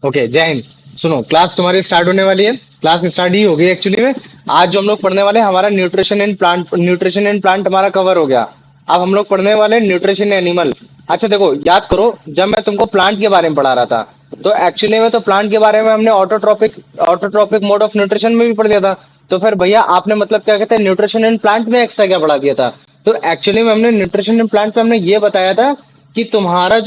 Okay, जय हिंद। सुनो, class तुम्हारी स्टार्ट होने वाली है। क्लास स्टार्ट ही हो गई एक्चुअली में। आज जो हम लोग पढ़ने वाले हैं, हमारा न्यूट्रिशन एंड प्लांट हमारा कवर हो गया। अब हम लोग पढ़ने वाले हैं न्यूट्रिशन एनिमल। अच्छा देखो, याद करो, जब मैं तुमको प्लांट के बारे में पढ़ा रहा था, तो एक्चुअली में तो प्लांट के बारे में हमने ऑटोट्रॉपिक मोड ऑफ न्यूट्रिशन में भी पढ़ दिया था। तो फिर भैया आपने मतलब क्या कहते हैं, न्यूट्रिशन एंड प्लांट में एक्स्ट्रा क्या पढ़ा दिया था? तो एक्चुअली में हमने न्यूट्रिशन एंड प्लांट पे हमने ये बताया था कि तुम्हारा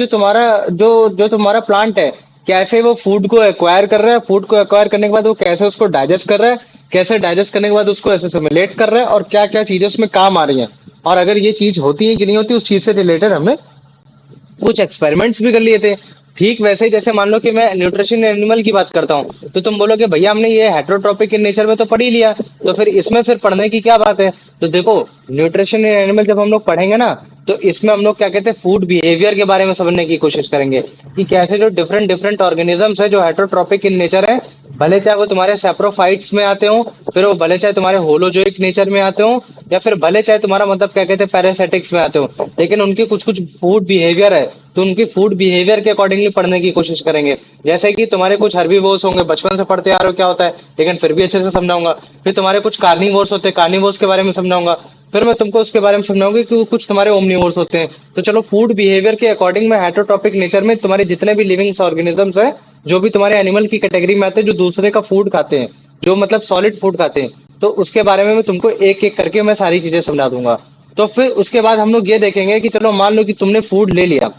प्लांट है, कैसे वो फूड को एक्वायर कर रहा है, फूड को एक्वायर करने के बाद वो कैसे उसको डाइजेस्ट कर रहा है, कैसे डाइजेस्ट करने के बाद उसको एसिमिलेट कर रहा है, और क्या क्या चीजें उसमें काम आ रही हैं, और अगर ये चीज होती है कि नहीं होती, उस चीज से रिलेटेड हमने कुछ एक्सपेरिमेंट्स भी कर लिए थे। ठीक वैसे ही जैसे मान लो कि मैं न्यूट्रिशन एनिमल की बात करता हूँ, तो तुम बोलोगे भैया हमने ये हेट्रोट्रॉपिक इन नेचर में तो पढ़ ही लिया, तो फिर इसमें फिर पढ़ने की क्या बात है? तो देखो, न्यूट्रिशन एनिमल जब हम लोग पढ़ेंगे ना, तो इसमें हम लोग क्या कहते हैं, फूड बिहेवियर के बारे में समझने की कोशिश करेंगे कि कैसे जो डिफरेंट डिफरेंट ऑर्गेनिजम्स है जो हेट्रोट्रॉपिक इन नेचर है, भले चाहे वो तुम्हारे सेप्रोफाइट्स में आते हो, फिर वो भले चाहे तुम्हारे होलोजोइक नेचर में आते हो, या फिर भले चाहे तुम्हारा मतलब क्या कहते हैं पैरासिटिक्स में आते हो, लेकिन उनकी कुछ कुछ फूड बिहेवियर है, तो उनकी फूड बिहेवियर के अकॉर्डिंगली पढ़ने की कोशिश करेंगे। जैसे कि तुम्हारे कुछ हर्बीवोर्स होंगे, बचपन से पढ़ते आ रहे हो क्या होता है, लेकिन फिर भी अच्छे से समझाऊंगा। फिर तुम्हारे कुछ कार्निवोर्स होते हैं, कार्निवोर्स के बारे में समझाऊंगा। फिर मैं तुमको उसके बारे में समझाऊंगी कि कुछ तुम्हारे ओमनिवोर्स होते हैं। तो चलो, फूड बिहेवियर के अकॉर्डिंग में हेट्रोट्रॉपिक नेचर में तुम्हारे जितने भी लिविंग ऑर्गेनिजम्स है, जो भी तुम्हारे एनिमल की कैटेगरी में आते हैं, जो दूसरे का फूड खाते हैं, जो मतलब सॉलिड फूड खाते हैं, तो उसके बारे में मैं तुमको एक एक करके मैं सारी चीजें समझा दूंगा। तो फिर उसके बाद हम लोग ये देखेंगे कि चलो मान लो कि तुमने फूड ले लिया,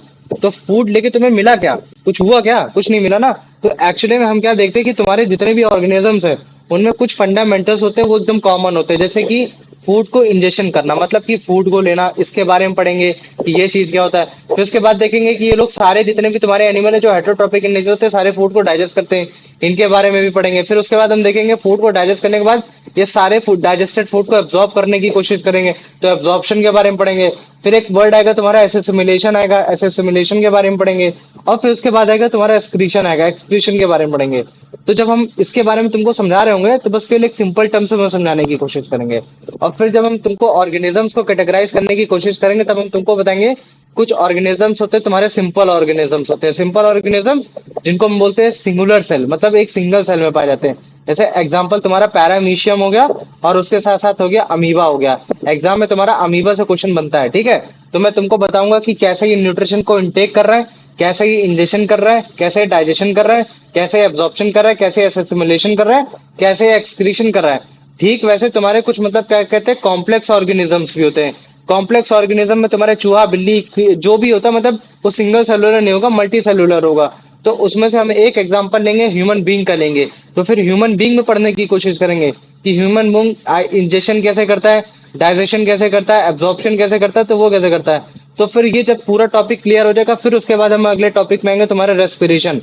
तो फूड लेके तुम्हें मिला क्या? कुछ हुआ क्या? कुछ नहीं मिला ना। तो एक्चुअली में हम क्या देखते हैं कि तुम्हारे जितने भी ऑर्गेनिजम्स है, उनमें कुछ फंडामेंटल्स होते हैं, वो एकदम कॉमन होते हैं। जैसे कि फूड को इंजेक्शन करना, मतलब कि फूड को लेना, इसके बारे में पढ़ेंगे कि ये चीज क्या होता है। फिर उसके बाद देखेंगे कि ये लोग सारे जितने भी तुम्हारे एनिमल है जो हेट्रोट्रॉपिक इन नेचर होते हैं, सारे फूड को डाइजेस्ट करते हैं, इनके बारे में भी पढ़ेंगे। फिर उसके बाद हम देखेंगे फूड को डाइजेस्ट करने के बाद ये सारे फूड डाइजेस्टेड फूड को एब्जॉर्ब करने की कोशिश करेंगे, तो एब्जॉर्प्शन के बारे में पढ़ेंगे। फिर एक वर्ड आएगा तुम्हारा एसेसिमिलेशन आएगा, एसेसिमिलेशन के बारे में पढ़ेंगे। और फिर उसके बाद आएगा तुम्हारा एक्सक्रीशन आएगा, एक्सक्रीशन के बारे में पढ़ेंगे। तो जब हम इसके बारे में तुमको समझा रहे होंगे, तो बस केवल एक सिंपल टर्म से हम समझाने की कोशिश करेंगे। और फिर जब हम तुमको ऑर्गेनिजम्स को कैटेगराइज करने की कोशिश करेंगे, तब हम तुमको बताएंगे कुछ ऑर्गेनिजम्स होते हैं तुम्हारे सिंपल ऑर्गेनिजम्स होते हैं, सिंपल ऑर्गेनिजम्स जिनको हम बोलते हैं सिंगुलर सेल, मतलब एक सिंगल सेल में पाए जाते हैं। जैसे एग्जांपल तुम्हारा पैरामीशियम हो गया, और उसके साथ साथ हो गया अमीबा हो गया। एग्जाम में तुम्हारा अमीबा से क्वेश्चन बनता है, ठीक है। तो मैं तुमको बताऊंगा कि कैसे ये न्यूट्रिशन को इनटेक कर रहा है, कैसे ये इंजेक्शन कर रहा है, कैसे डाइजेशन कर रहा है, कैसे एब्जॉर्प्शन कर रहा है, कैसे एसिमिलेशन कर रहा है, कैसे एक्सक्रीशन कर रहा है। ठीक वैसे तुम्हारे कुछ मतलब क्या कहते हैं, कॉम्प्लेक्स ऑर्गेनिजम्स भी होते हैं। कॉम्प्लेक्स ऑर्गेनिज्म में तुम्हारे चूहा बिल्ली जो भी होता है, मतलब वो सिंगल सेलुलर नहीं होगा, मल्टी सेलुलर होगा। तो उसमें से हम एक एग्जांपल लेंगे, ह्यूमन बीइंग का लेंगे। तो फिर ह्यूमन बीइंग में पढ़ने की कोशिश करेंगे कि ह्यूमन बीइंग इंजेक्शन कैसे करता है, डाइजेशन कैसे करता है, एब्जॉर्प्शन कैसे करता है, तो वो कैसे करता है। तो फिर ये जब पूरा टॉपिक क्लियर हो जाएगा, फिर उसके बाद हम अगले टॉपिक में आएंगे तुम्हारे रेस्पिरेशन।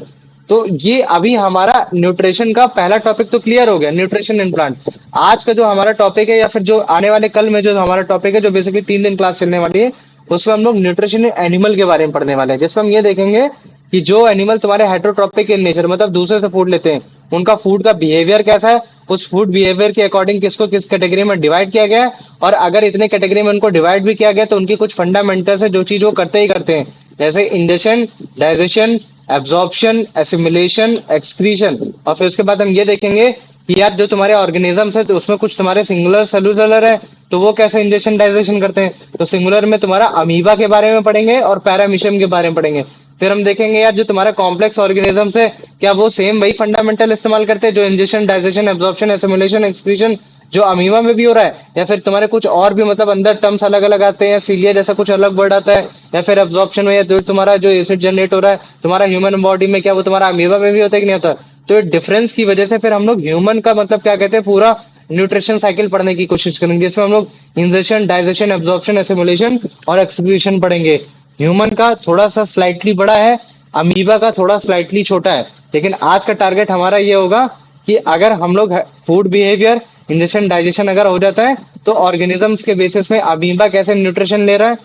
तो ये अभी हमारा न्यूट्रिशन का पहला टॉपिक तो क्लियर हो गया, न्यूट्रिशन इन प्लांट। आज का जो हमारा टॉपिक है, या फिर जो आने वाले कल में जो हमारा टॉपिक है, जो बेसिकली 3 दिन क्लास चलने वाली है, उसमें हम लोग न्यूट्रिशन एनिमल के बारे में पढ़ने वाले हैं, जिसमें हम ये देखेंगे कि जो एनिमल तुम्हारे हेट्रोट्रॉपिक इन नेचर, मतलब दूसरे से फूड लेते हैं, उनका फूड का बिहेवियर कैसा है, उस फूड बिहेवियर के अकॉर्डिंग किसको किस कैटेगरी में डिवाइड किया गया है, और अगर इतने कैटेगरी में उनको डिवाइड भी किया गया, तो उनकी कुछ फंडामेंटल्स है जो चीज वो करते ही करते हैं, जैसे injection, digestion, absorption, assimilation, excretion. और फिर उसके बाद हम ये देखेंगे कि यार जो तुम्हारे ऑर्गेनिजम्स है, तो उसमें कुछ तुम्हारे सिंगुलर सेलुलर है, तो वो कैसे इंजेक्शन डाइजेशन करते हैं। तो सिंगुलर में तुम्हारा अमीबा के बारे में पढ़ेंगे, और पैरामीशियम के बारे में पढ़ेंगे। फिर हम देखेंगे यार जो तुम्हारा कॉम्प्लेक्स ऑर्गेनिजम्स है, क्या वो सेम वही फंडामेंटल इस्तेमाल करते हैं जो injection, digestion, absorption, assimilation, excretion जो अमीबा में भी हो रहा है, या फिर तुम्हारे कुछ और भी मतलब अंदर टर्म्स अलग अलग आते हैं, सीलिया जैसा कुछ अलग वर्ड आता है, या फिर एब्जॉर्प्शन में, या जो तुम्हारा जो एसिड जनरेट हो रहा है तुम्हारा ह्यूमन बॉडी में, क्या वो तुम्हारा अमीबा में भी होता है कि नहीं होता। तो डिफरेंस की वजह से फिर हम लोग ह्यूमन का मतलब क्या कहते हैं, पूरा न्यूट्रिशन साइकिल पढ़ने की कोशिश करेंगे, जिसमें हम लोग इंजेक्शन, डाइजेशन, एब्जॉर्प्शन, एसिमुलेशन और एक्सक्रीशन पढ़ेंगे। ह्यूमन का थोड़ा सा स्लाइटली बड़ा है, अमीबा का थोड़ा स्लाइटली छोटा है, लेकिन आज का टारगेट हमारा ये होगा कि अगर हम लोग फूड बिहेवियर, इंजेक्शन, डाइजेशन अगर हो जाता है, तो ऑर्गेनिजम्स के बेसिस में अमीबा कैसे न्यूट्रिशन ले रहा है,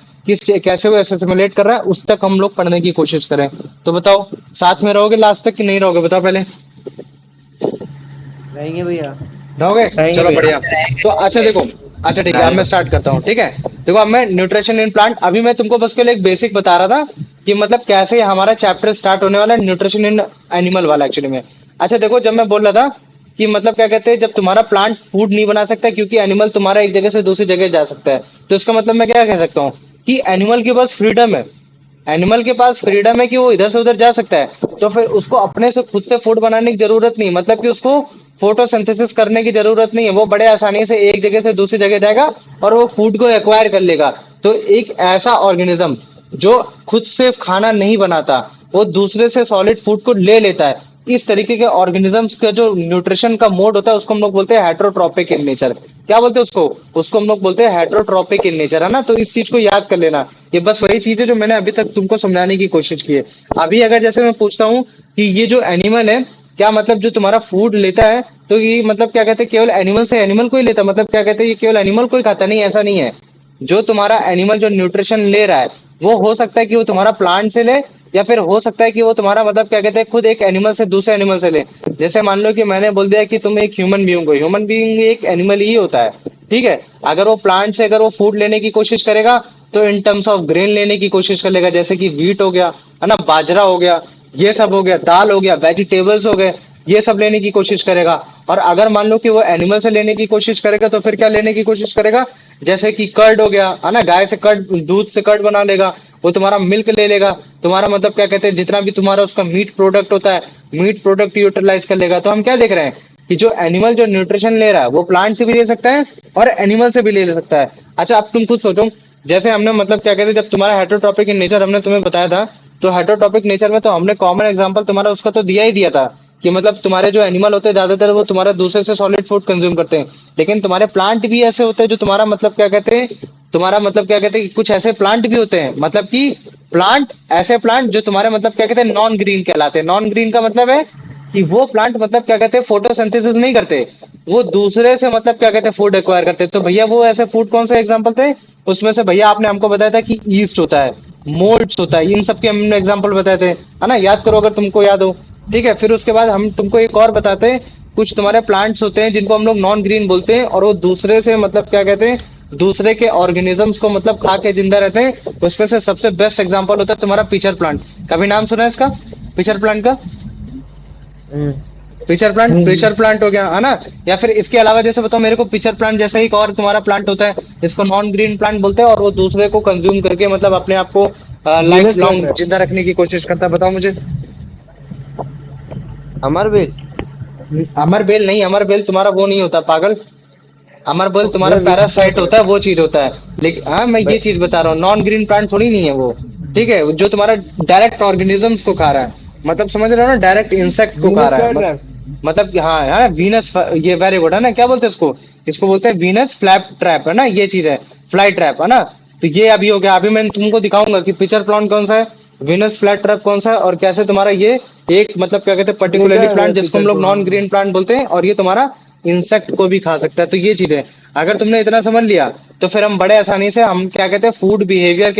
कैसे वो एसिमिलेट कर रहा है, उस तक हम लोग पढ़ने की कोशिश करें। तो बताओ, साथ में रहोगे लास्ट तक कि नहीं रहोगे, बताओ पहले। रहेंगे भैया। रहोगे? रहेंगे चलो भैया। बढ़िया। तो अच्छा देखो, अच्छा ठीक है, अब मैं स्टार्ट करता हूँ, ठीक है। देखो, अब मैं न्यूट्रिशन इन प्लांट, अभी मैं तुमको बस के लिए एक बेसिक बता रहा था कि मतलब कैसे हमारा चैप्टर स्टार्ट होने वाला है न्यूट्रिशन इन एनिमल वाला एक्चुअली में। अच्छा देखो, जब मैं बोल रहा था कि मतलब क्या कहते हैं, जब तुम्हारा प्लांट फूड नहीं बना सकता क्योंकि एनिमल तुम्हारा एक जगह से दूसरी जगह जा सकता है, तो इसका मतलब मैं क्या कह सकता हूँ कि एनिमल के पास फ्रीडम है। एनिमल के पास फ्रीडम है कि वो इधर से उधर जा सकता है, तो फिर उसको अपने से खुद से फूड बनाने की जरूरत नहीं, मतलब कि उसको फोटोसिंथेसिस करने की जरूरत नहीं है। वो बड़े आसानी से एक जगह से दूसरी जगह जाएगा और वो फूड को एक्वायर कर लेगा। तो एक ऐसा ऑर्गेनिज्म जो खुद से खाना नहीं बनाता, वो दूसरे से सॉलिड फूड को ले लेता है। इस तरीके के ऑर्गेनिजम्स का जो न्यूट्रिशन का मोड होता है उसको हम लोग बोलते हैं हेटरोट्रॉपिक इन नेचर। क्या बोलते हैं उसको? उसको हम लोग बोलते हैं हेटरोट्रॉपिक इन नेचर, है ना। तो इस चीज को याद कर लेना। ये बस वही चीज है जो मैंने अभी तक तुमको समझाने की कोशिश की है। अभी अगर जैसे मैं पूछता हूँ कि ये जो एनिमल है, क्या मतलब जो तुम्हारा फूड लेता है, तो ये मतलब क्या कहते हैं केवल एनिमल से एनिमल को ही लेता है, मतलब क्या कहते हैं ये केवल एनिमल को ही खाता है? नहीं, ऐसा नहीं है। जो तुम्हारा एनिमल जो न्यूट्रिशन ले रहा है, वो हो सकता है कि वो तुम्हारा प्लांट से ले, या फिर हो सकता है कि वो तुम्हारा मतलब क्या कहते हैं खुद एक एनिमल से दूसरे एनिमल से ले। जैसे मान लो कि मैंने बोल दिया कि तुम एक ह्यूमन बीइंग हो, ह्यूमन बीइंग एक एनिमल ही होता है, ठीक है। अगर वो प्लांट से अगर वो फूड लेने की कोशिश करेगा, तो इन टर्म्स ऑफ ग्रेन लेने की कोशिश कर लेगा, जैसे कि व्हीट हो गया, है ना, बाजरा हो गया, ये सब हो गया, दाल हो गया, वेजिटेबल्स हो गए, ये सब लेने की कोशिश करेगा। और अगर मान लो कि वो एनिमल से लेने की कोशिश करेगा, तो फिर क्या लेने की कोशिश करेगा? जैसे कि कर्ड हो गया, है ना, गाय से कर्ड, दूध से कर्ड बना लेगा, वो तुम्हारा मिल्क ले लेगा, तुम्हारा मतलब क्या कहते हैं जितना भी तुम्हारा उसका मीट प्रोडक्ट होता है, मीट प्रोडक्ट यूटिलाइज कर लेगा। तो हम क्या देख रहे हैं कि जो एनिमल जो न्यूट्रिशन ले रहा है, वो प्लांट से भी ले सकता है और एनिमल से भी ले सकता है। अच्छा, अब तुम खुद सोचो, जैसे हमने मतलब क्या कहते हैं, जब तुम्हारा हेटरोट्रॉपिक इन नेचर हमने तुम्हें बताया था, तो हेटरोट्रॉपिक नेचर में तो हमने कॉमन एग्जांपल तुम्हारा उसका तो दिया ही दिया था कि मतलब तुम्हारे जो एनिमल होते हैं ज्यादातर वो तुम्हारा दूसरे से सॉलिड फूड कंज्यूम करते हैं। लेकिन तुम्हारे प्लांट भी ऐसे होते हैं जो तुम्हारा मतलब क्या कहते हैं, तुम्हारा मतलब क्या कहते हैं कि कुछ ऐसे प्लांट भी होते हैं, मतलब कि प्लांट, ऐसे प्लांट जो तुम्हारे मतलब क्या कहते हैं नॉन ग्रीन कहलाते हैं। नॉन ग्रीन का मतलब है कि वो प्लांट मतलब क्या कहते हैं फोटोसिंथेसिस नहीं करते, वो दूसरे से मतलब क्या कहते हैं फूड एक्वायर करते हैं। तो भैया वो ऐसे फूड कौन से एग्जांपल थे? उसमें से भैया आपने हमको बताया था कि ईस्ट होता है, मोल्ड्स होता है, इन सब के हमने एग्जांपल बताए थे, है ना। याद करो अगर तुमको याद हो। ठीक है, फिर उसके बाद हम तुमको एक और बताते हैं। कुछ तुम्हारे प्लांट्स होते हैं जिनको हम लोग नॉन ग्रीन बोलते हैं, और वो दूसरे से मतलब क्या कहते हैं, दूसरे के ऑर्गेनिजम्स को मतलब खा के जिंदा रहते हैं। उसमें से सबसे बेस्ट एग्जांपल होता है तुम्हारा पिचर प्लांट। कभी नाम सुना है इसका, पिचर प्लांट का? हम्म। पिचर प्लांट, पिचर प्लांट हो गया, है ना। या फिर इसके अलावा जैसे बताओ मेरे को, पिचर प्लांट जैसा ही एक और तुम्हारा प्लांट होता है, इसको नॉन ग्रीन प्लांट बोलते हैं, और वो दूसरे को कंज्यूम करके मतलब अपने आप को life Venus fly long trap. जिंदा रखने की कोशिश करता है। बताओ मुझे। अमर बेल। अमर बेल नहीं, अमर बेल तुम्हारा वो नहीं होता पागल। अमर बेल तुम्हारा भैया वीनस फ्लाई पैरासाइट होता ट्रैप। है, वो चीज होता है। लेकिन हाँ, मैं ये चीज बता रहा हूँ, नॉन ग्रीन प्लांट थोड़ी नहीं है वो। ठीक है, जो तुम्हारा डायरेक्ट ऑर्गेनिजम्स को खा रहा है, मतलब समझ रहे हो ना, डायरेक्ट इंसेक्ट को खा वीनस रहा है। Fly trap. मतलब कि हाँ यार, वीनस, ये वेरी गुड, है ना। क्या बोलते हैं इसको? इसको बोलते हैं वीनस फ्लैप ट्रैप, है ना, ये चीज है, फ्लाई ट्रैप, है ना। तो ये अभी हो गया। अभी मैं तुमको दिखाऊंगा कि पिचर प्लांट कौन सा है, वीनस फ्लैट ट्रैप कौन सा है, और कैसे तुम्हारा ये एक मतलब क्या कहते हैं देखा पर्टिकुलरली है मैंने प्लांट जिसको हम पिक्चर लोग को। नॉन ग्रीन प्लांट बोलते हैं, और ये तुम्हारा इंसेक्ट को भी खा सकता है। तो ये चीज है। अगर तुमने इतना समझ लिया, तो फिर हम बड़े आसानी से हम क्या कहते हैं फूड बिहेवियर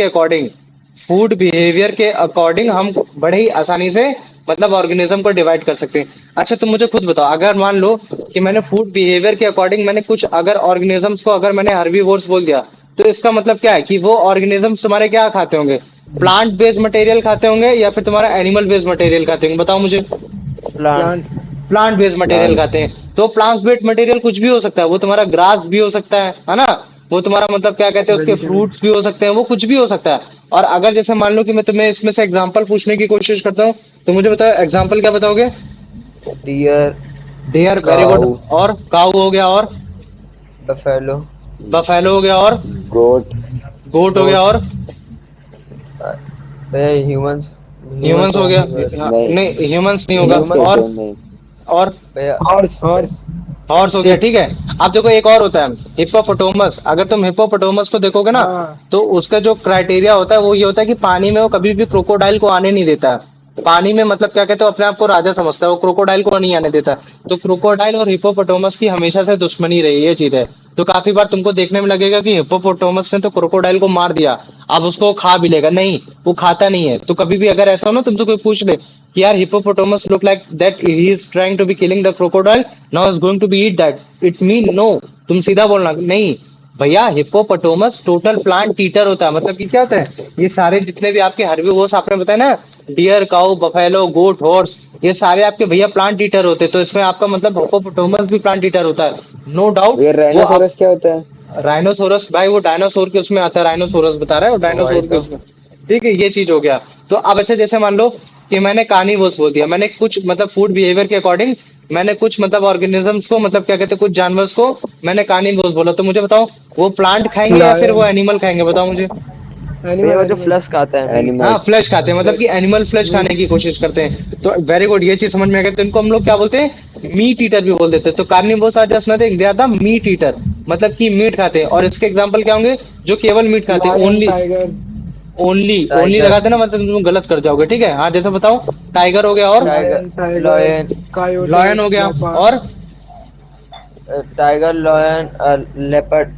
के अकॉर्डिंग हम बड़े ही आसानी से मतलब ऑर्गेनिज्म को डिवाइड कर सकते हैं। अच्छा, तुम मुझे खुद बताओ, अगर मान लो कि मैंने फूड बिहेवियर के अकॉर्डिंग मैंने कुछ अगर ऑर्गेनिजम्स को अगर मैंने हर्बीवोर्स बोल दिया, तो इसका मतलब क्या है कि वो ऑर्गेनिजम्स तुम्हारे क्या खाते होंगे? प्लांट बेस्ड मटेरियल खाते होंगे या फिर तुम्हारा एनिमल बेस्ड मटेरियल खाते होंगे? बताओ मुझे। Plant. Plant. Plant based material plant. खाते हैं। तो प्लांट बेस्ड मटेरियल कुछ भी हो सकता है, वो तुम्हारा ग्रास भी हो सकता है ना। वो तुम्हारा मतलब क्या कहते हैं उसके वेजिटेबल। फ्रूट्स भी हो सकते हैं, वो कुछ भी हो सकता है। और अगर जैसे मान लो कि मैं तुम्हें इसमें से एग्जांपल पूछने की कोशिश करता हूँ, तो मुझे बताओ एग्जांपल क्या बताओगे? Deer. Deer, very good. Cow. और काऊ हो गया, और बफेलो। बफेलो हो गया, और गोट। गोट हो गया, गोट। और भैया ह्यूमंस। ह्यूमंस ह्यूमंस हो तो गया। होंगे। नहीं, नहीं, ह्यूमंस नहीं होगा। Humans humans. और होते हैं नहीं। और भैया। हॉर्स। हॉर्स। हॉर्स हो गया, शिप। ठीक है। अब देखो एक और होता है, हिप्पोपोटामस। अगर तुम हिप्पोपोटामस को देखोगे ना, हाँ। तो उसका जो क्राइटेरिया होता है वो ये होता है कि पानी में वो कभी भी क्रोकोडाइल को आने नहीं देता। पानी में मतलब क्या कहते हो अपने आप को राजा समझता है, वो क्रोकोडाइल को नहीं आने देता। तो क्रोकोडाइल और हिप्पोपोटामस की हमेशा से दुश्मनी रही है, ये चीज है। तो काफी बार तुमको देखने में लगेगा कि हिप्पोपोटामस ने तो क्रोकोडाइल को मार दिया, अब उसको खा भी लेगा। नहीं, वो खाता नहीं है। तो कभी भी अगर ऐसा हो ना, तुमसे कोई पूछ ले कि यार hippopotamus look like that he is trying to be killing the crocodile, now is going to be eat that, it mean no. तुम सीधा बोलना नहीं, भैया हिप्पोपोटामस टोटल प्लांट ईटर होता है, मतलब कि क्या होता है, ये सारे जितने भी आपके हर्बीवोर्स आपने बताया ना, डियर, काऊ, बफेलो, गोट, हॉर्स, ये सारे आपके भैया प्लांट ईटर होते हैं। तो इसमें आपका मतलब हिप्पोपोटामस भी प्लांट ईटर होता है, नो डाउट। ये वो आप राइनोसोरस क्या होता है? राइनोसोरस भाई, वो डायनासोर के उसमें आता है, राइनोसोरस बता रहा है, वो वही डायनासोर के तो। उसमें। ठीक है, ये चीज हो गया। तो अब अच्छा, जैसे मान लो कि मैंने कार्निवोरस बोल दिया, मैंने कुछ मतलब फूड बिहेवियर के अकॉर्डिंग मैंने कुछ मतलब ऑर्गेनिजम्स को, मतलब क्या कहते हैं, कुछ जानवर्स को मैंने कार्निवोरस बोला, तो मुझे बताओ वो प्लांट खाएंगे या फिर वो लायन। एनिमल खाएंगे, बताओ मुझे। भैया एनिमल वो जो एनिमल। फ्लश खाता है, मीट। हाँ, एनिमल्स। फ्लैश खाते हैं, मतलब कि एनिमल फ्लैश मीट। खाने की कोशिश करते हैं। तो वेरी गुड, ये चीज समझ में आ गई। तो इनको हम लोग क्या बोलते हैं, मीट ईटर भी बोल देते हैं। तो carnivorous are just nothing, they are the meat eater, मतलब कि मीट खाते हैं। और इसके एग्जांपल क्या होंगे, जो केवल मीट खाते हैं, lion only tiger. Only only tiger. लगा देना, मतलब तुम गलत कर जाओगे। ठीक है, हाँ, जैसे बताओ, टाइगर हो गया, और tiger. Lion tiger. Lion. Coyote. Lion हो गया, लेपर्ड। और टाइगर, लॉयन, लेपर्ड।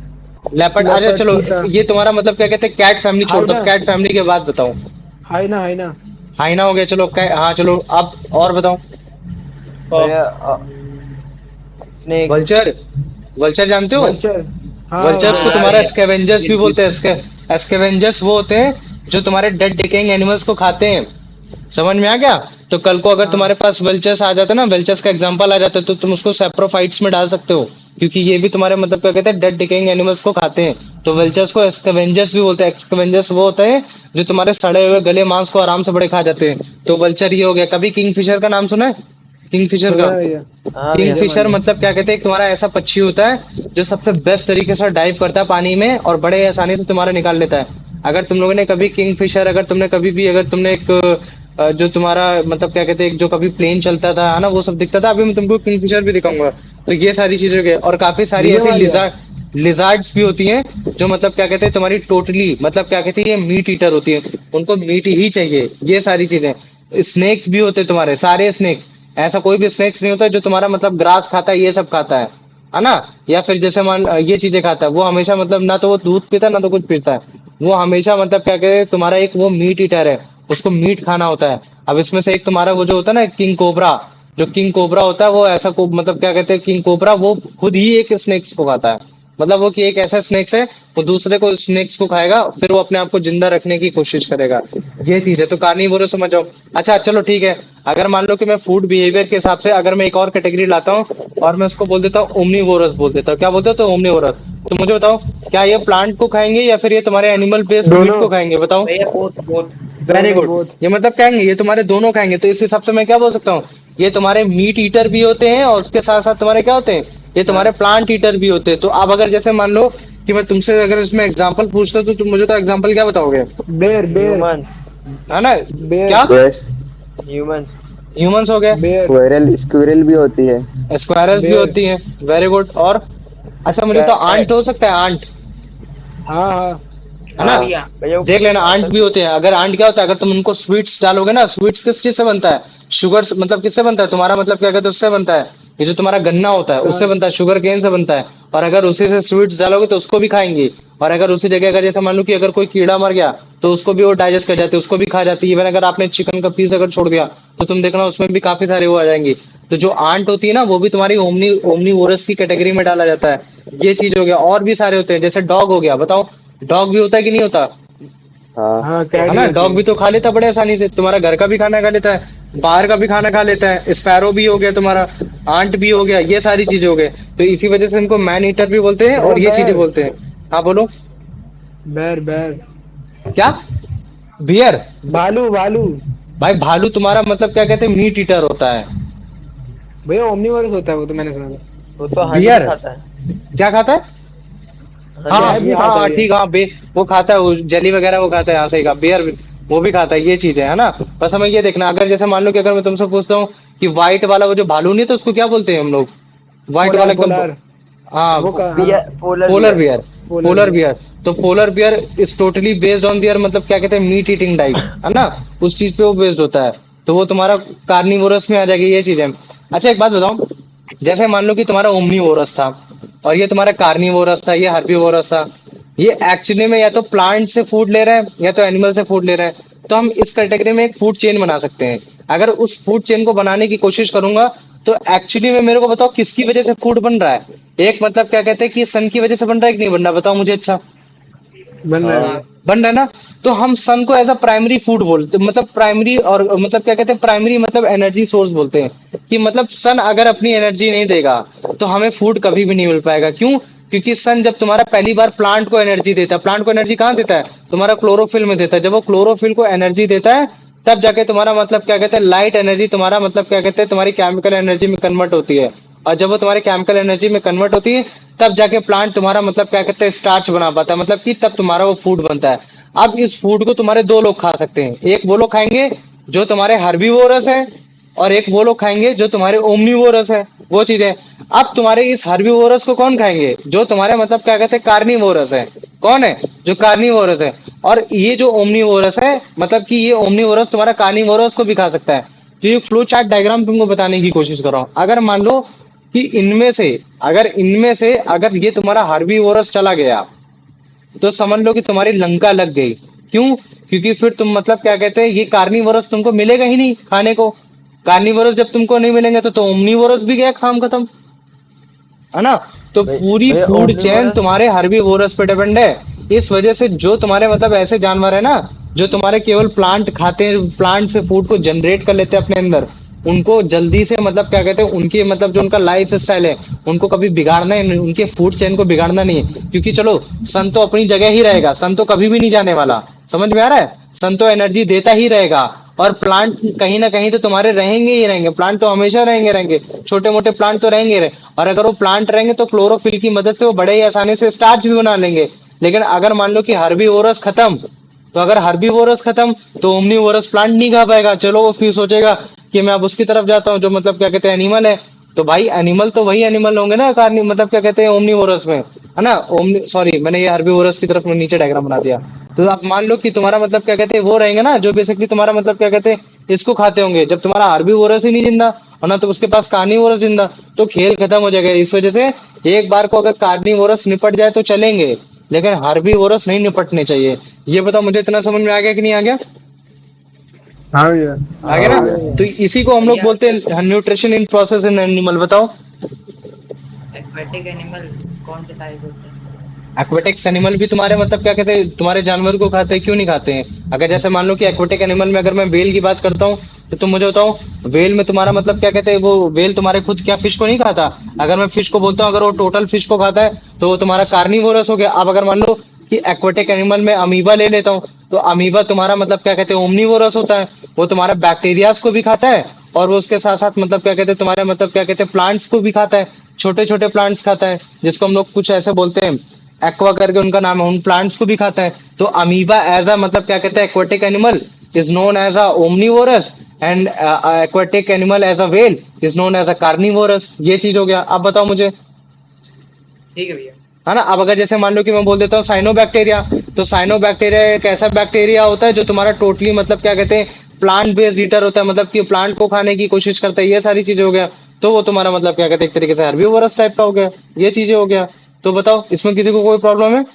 लेपर्ड। अरे लेपर्ड चलो, चीता। ये तुम्हारा मतलब क्या कहते हैं, कैट फैमिली छोड़ दो, हाइना। कैट फैमिली के बाद बताओ। हाइना हाइना। हाइना हो गया, चलो हाँ चलो, अब और बताओ। भैया स्नेक। वल्चर, वल्चर जानते हो? वल्चर। हाँ वर्चर्स को हाँ वल्चर। तुम्हारा भैया। स्कैवेंजर्स भी बिल्कुल। बोलते हैं। स्कैवेंजर्स वो होते हैं जो तुम्हारे डेड डिकेइंग एनिमल्स को खाते हैं। समझ में आ गया? तो कल को अगर तुम्हारे हाँ। पास वेल्चर्स आ जाता ना, वेल्चर्स का एग्जांपल आ जाता, तो तुम उसको सेप्रोफाइट्स में डाल सकते हो, क्योंकि ये भी तुम्हारे मतलब क्या कहते हैं, डेड डिकेइंग एनिमल्स को खाते हैं। तो वेल्चर्स को स्कैवेंजर्स भी बोलते हैं। स्कैवेंजर्स वो होते हैं जो तुम्हारे सड़े हुए गले मांस को आराम से बड़े खा जाते हैं। तो वल्चर ये हो गया। कभी किंगफिशर का नाम सुना है? किंगफिशर का, सुना है भैया। हाँ भैया। मुझे किंगफिशर मालूम। मतलब क्या कहते हैं, एक तुम्हारा ऐसा पक्षी होता है जो सबसे बेस्ट तरीके से डाइव करता है पानी में, और बड़े आसानी से तुम्हारा निकाल लेता है। अगर तुम लोगों ने कभी किंगफिशर, अगर तुमने कभी भी, अगर तुमने एक जो तुम्हारा मतलब क्या कहते हैं, जो कभी प्लेन चलता था है ना, वो सब दिखता था, अभी मैं तुमको किंगफिशर भी दिखाऊंगा। तो ये सारी चीजें हो गई। और काफी सारी दिखे ऐसी मारिया। लिजार्ड्स भी होती हैं, जो मतलब क्या कहते हैं, तुम्हारी टोटली मतलब क्या कहते हैं, ये मीट ईटर होती है, उनको मीट ही चाहिए। ये सारी चीजें। स्नेक्स भी होते हैं तुम्हारे, सारे स्नेक्स। ऐसा कोई भी स्नेक्स नहीं होता जो तुम्हारा मतलब ग्रास खाता है, ये सब खाता है ना? या फिर जैसे मान ये चीजें खाता है, वो हमेशा मतलब ना तो वो दूध पीता है, ना तो कुछ पीता है। वो हमेशा मतलब क्या कहते हैं, तुम्हारा एक वो मीट ईटर है, उसको मीट खाना होता है। अब इसमें से एक तुम्हारा वो जो होता है ना, किंग कोबरा, जो किंग कोबरा होता है, वो ऐसा को मतलब क्या कहते हैं, किंग कोबरा वो खुद ही एक स्नेक्स को खाता है। मतलब वो कि एक ऐसा स्नेक्स है, वो दूसरे को स्नेक्स को खाएगा, फिर वो अपने आप को जिंदा रखने की कोशिश करेगा। ये चीज है। तो कार्निवोरस समझ जाओ। अच्छा चलो ठीक है, अगर मान लो कि मैं फूड बिहेवियर के हिसाब से अगर मैं एक और कैटेगरी लाता हूँ, और मैं उसको बोल देता हूँ ओमनीवोरस, बोल देता हूँ। क्या बोलते हो? तो ओमनीवोरस। तो मुझे बताओ, क्या ये प्लांट को खाएंगे या फिर ये तुम्हारे एनिमल बेस्ड मीट दोनों। को खाएंगे, बताओ। भैया बोथ बोथ। वेरी दोनों गुड। बोथ। ये मतलब कहेंगे, ये तुम्हारे दोनों खाएंगे। तो इस हिसाब से मैं क्या बोल सकता हूँ, ये तुम्हारे मीट ईटर भी होते हैं, और उसके साथ साथ तुम्हारे क्या होते हैं, ये तुम्हारे प्लांट ईटर भी होते हैं। तो अब अगर जैसे मान लो कि मैं तुमसे अगर इसमें एग्जांपल पूछता, तो तुम मुझे तो एग्जांपल क्या बताओगे, बेर बेर। ह्यूमन। है ना? बेर। क्या? बेस्ट। ह्यूमन। ह्यूमंस हो गए, बेर। स्क्विरल स्क्विरल भी होती है। स्क्वायरल्स भी बेर। होती हैं। Very good. और अच्छा, मुझे तो आंट कैट। हो सकता है, आंट, हाँ हाँ। है ना? हाँ भैया। भैया वो देख लेना, आंट पतंग। भी होते हैं। अगर आंट क्या होता है, अगर तुम उनको स्वीट्स डालोगे ना, स्वीट्स किस चीज से बनता है, शुगर मतलब किससे बनता है तुम्हारा, मतलब क्या कहते हैं, उससे बनता है, ये जो तुम्हारा गन्ना होता है उससे हाँ। बनता है, शुगर केन से बनता है। और अगर उसी से स्वीट्स डालोगे तो उसको भी खाएंगे। और अगर उसी जगह अगर जैसे मान लो कि अगर कोई कीड़ा मर गया, तो उसको भी वो डाइजेस्ट कर जाते हैं, उसको भी खा जाती है। इवन अगर आपने चिकन का पीस अगर छोड़ दिया, तो तुम देखना उसमें भी काफी सारे वो आ जाएंगे। तो जो आंट होती है ना, वो भी तुम्हारी ओमनीवोरस की कैटेगरी में डाला जाता है। ये चीज हो गया। और भी सारे होते हैं, जैसे डॉग हो गया, बताओ, डॉग भी होता है कि नहीं होता, हाँ। हाँ है कैट भी ना? होती डॉग है। भी तो खा लेता बड़े आसानी से, तुम्हारा घर का भी खाना खा लेता है, बाहर का भी खाना खा लेता है। स्पैरो भी हो गया तुम्हारा, आंट भी हो गया, ये सारी चीजें हो गए। तो इसी वजह से इनको मैन ईटर भी बोलते हैं, भैया और ये चीजें बैर। बोलते हैं। हाँ बोलो। बैर बैर। क्या? बियर? भालू भालू। भाई भालू तुम्हारा मतलब क्या कहते हैं, मीट ईटर होता है। भैया ओमनीवोरस होता है वो, तो मैंने सुना था। वो तो हनी भी बियर खाता है। क्या खाता है? हाँ हनी। शहद नहीं हाँ खाता हाँ, भैया। ठीक, हाँ वो खाता है, वो जेली वगैरह वो खाता है, हाँ सही कहा, बियर वो भी खाता है। ये चीजें है ना? बस हमें ये देखना, अगर जैसे मान लो कि अगर मैं तुमसे पूछता हूँ कि व्हाइट वाला वो जो भालू नहीं, तो उसको क्या बोलते हैं हम लोग, व्हाइट वाला पोलार एकदम, पोलार। हाँ, वो का हाँ। Bear, polar polar bear. Bear. Polar polar bear. Bear. तो polar bear is totally based on their मतलब क्या कहते हैं, मीट ईटिंग डाइट, है ना? उस चीज पे वो बेस्ड होता है। तो वो तुम्हारा कार्निवोरस में आ जाएगी, ये चीज है। अच्छा एक बात बताओ, जैसे मान लो कि तुम्हारा ओमनीवोरस था, और ये तुम्हारा कार्निवोरस था, ये हर्बीवोरस था, ये एक्चुअली में या तो प्लांट से फूड ले रहा है या तो एनिमल से फूड ले रहा है। तो हम इस कैटेगरी में एक फूड चेन बना सकते हैं। अगर उस फूड चेन को बनाने की कोशिश करूंगा तो एक्चुअली में मेरे को बताओ किसकी वजह से फूड बन रहा है। एक मतलब क्या कहते हैं कि सन की वजह से बन रहा है कि नहीं बन रहा, बताओ मुझे। अच्छा, बन रहा है हाँ भैया। बन रहा है ना। तो हम सन को एज अ प्राइमरी फूड बोलते, मतलब प्राइमरी, और मतलब क्या कहते हैं, प्राइमरी मतलब एनर्जी सोर्स बोलते हैं कि मतलब सन अगर अपनी एनर्जी नहीं देगा तो हमें फूड कभी भी नहीं मिल पाएगा। क्यों? क्योंकि सन जब तुम्हारा पहली बार प्लांट को एनर्जी देता है, प्लांट को एनर्जी कहाँ देता है, तुम्हारा क्लोरोफिल में देता है। जब वो क्लोरोफिल को एनर्जी देता है तब जाके तुम्हारा मतलब क्या कहते हैं, लाइट एनर्जी तुम्हारा मतलब क्या कहते हैं, तुम्हारी केमिकल एनर्जी में कन्वर्ट होती है। और जब वो तुम्हारे केमिकल एनर्जी में कन्वर्ट होती है तब जाके प्लांट तुम्हारा मतलब क्या कहते हैं, स्टार्च बना पाता है, मतलब कि तब तुम्हारा वो फूड बनता है। अब इस फूड को तुम्हारे दो लोग खा सकते हैं, एक वो लोग खाएंगे जो तुम्हारे हर्बीवोरस है, और एक वो लोग खाएंगे जो तुम्हारे ओमनीवोरस है। वो चीज है। अब तुम्हारे इस हर्बीवोरस को कौन खाएंगे, जो तुम्हारे मतलब क्या कहते हैं, कार्निवोरस है। कौन है? जो कार्निवोरस है। और ये जो ओमनीवोरस है, मतलब कि ये ओमनीवोरस तुम्हारा कार्निवोरस को भी खा सकता है। तो ये फ्लो चार्ट डायग्राम तुमको बताने की कोशिश कर रहा हूँ। अगर मान लो कि इनमें से अगर ये तुम्हारा हर्बीवोरस चला गया तो समझ लो कि तुम्हारी लंका लग गई। क्यों? क्योंकि फिर तुम मतलब क्या कहते हैं, ये कार्निवोरस तुमको मिलेगा ही नहीं खाने को। कार्निवोरस जब तुमको नहीं मिलेंगे तो ओमनीवोरस भी गया, काम खत्म, है ना। तो पूरी भैया फूड चेन ओमनीवोरस। तुम्हारे हर्बीवोरस पे डिपेंड है। इस वजह से जो तुम्हारे मतलब ऐसे जानवर है ना, जो तुम्हारे केवल प्लांट खाते हैं, प्लांट से फूड को जनरेट कर लेते हैं अपने अंदर, उनको जल्दी से मतलब क्या कहते हैं, उनके मतलब जो उनका लाइफ स्टाइल है उनको कभी बिगाड़ना ही नहीं, उनके फूड चेन को बिगाड़ना नहीं है। क्योंकि चलो, सन तो अपनी जगह ही रहेगा, सन तो कभी भी नहीं जाने वाला। समझ में आ रहा है? सन तो एनर्जी देता ही रहेगा। और प्लांट कहीं ना कहीं तो तुम्हारे रहेंगे ही रहेंगे, प्लांट तो हमेशा रहेंगे, छोटे मोटे प्लांट तो रहेंगे रहे। और अगर वो प्लांट रहेंगे तो क्लोरोफिल की मदद से वो बड़े ही आसानी से स्टार्च भी बना लेंगे। लेकिन अगर मान लो कि हर्बीवोरस खत्म, तो अगर हर्बीवोरस खत्म तो ओमनीवोरस प्लांट नहीं खा पाएगा। चलो, वो फिर सोचेगा कि मैं अब उसकी तरफ जाता हूँ जो मतलब क्या कहते हैं, एनिमल है। तो भाई एनिमल तो वही एनिमल होंगे ना, कार्नि मतलब क्या कहते हैं, ओमनीवोरस में, है ना। ओमनी, सॉरी, मैंने ये हर्बीवोरस की तरफ में नीचे डायग्राम बना दिया। तो आप मान लो कि तुम्हारा मतलब क्या कहते हैं, वो रहेंगे ना जो बेसिकली तुम्हारा मतलब क्या कहते हैं, इसको खाते होंगे। जब तुम्हारा हर्बीवोरस ही नहीं जिंदा, और ना तो उसके पास कार्निवोरस जिंदा, तो खेल खत्म हो जाएगा। इस वजह से एक बार को अगर कार्निवोरस निपट जाए तो चलेंगे, लेकिन हर्बीवोरस नहीं निपटने चाहिए। ये बताओ मुझे, इतना समझ में आ गया कि नहीं आ गया? हाँ भैया। आ गया हाँ ना। भैया। तो इसी को हम लोग बोलते हैं nutrition in process in animal. बताओ। एक्वेटिक एनिमल कौन से टाइप होते हैं? एक्वेटिक्स एनिमल भी तुम्हारे मतलब क्या कहते हैं, तुम्हारे जानवर को खाते हैं, क्यों नहीं खाते हैं? अगर जैसे मान लो कि एक्वेटिक एनिमल में अगर मैं वेल की बात करता हूँ तो तुम मुझे बताओ, वेल में तुम्हारा मतलब क्या कहते हैं, वो वेल तुम्हारे खुद क्या फिश को नहीं खाता? अगर मैं फिश को बोलता हूँ अगर वो टोटल फिश को खाता है तो वो तुम्हारा कार्निवोरस हो गया। अब अगर मान लो कि एक्वेटिक एनिमल में अमीबा ले लेता हूँ, तो अमीबा तुम्हारा मतलब क्या कहते हैं, ओमनीवोरस होता है। वो तुम्हारा बैक्टीरियाज को भी खाता है, और वो उसके साथ साथ मतलब क्या कहते हैं, तुम्हारे मतलब क्या कहते हैं, प्लांट्स को भी खाता है। छोटे छोटे प्लांट्स खाता है, जिसको हम लोग कुछ ऐसे बोलते हैं, एक्वा करके उनका नाम है, उन प्लांट्स को भी खाता है। तो अमीबा एज अ मतलब क्या कहते हैं, aquatic animal is known as a omnivorous, and aquatic animal as a well is known as a carnivorous. ये चीज हो गया। अब बताओ मुझे, ठीक है भैया। है ना। अब अगर जैसे मान लो कि मैं बोल देता हूँ साइनोबैक्टीरिया, तो साइनोबैक्टीरिया एक ऐसा बैक्टीरिया होता है जो तुम्हारा टोटली मतलब क्या कहते हैं, प्लांट बेस्ड ईटर होता है, मतलब कि प्लांट को खाने की कोशिश करता है। ये सारी चीजें हो गया। तो वो तुम्हारा मतलब क्या कहते हैं, एक तरीके से हर्बीवोरस टाइप का हो गया। ये चीजें हो गया। तो बताओ, इसमें किसी को कोई प्रॉब्लम है?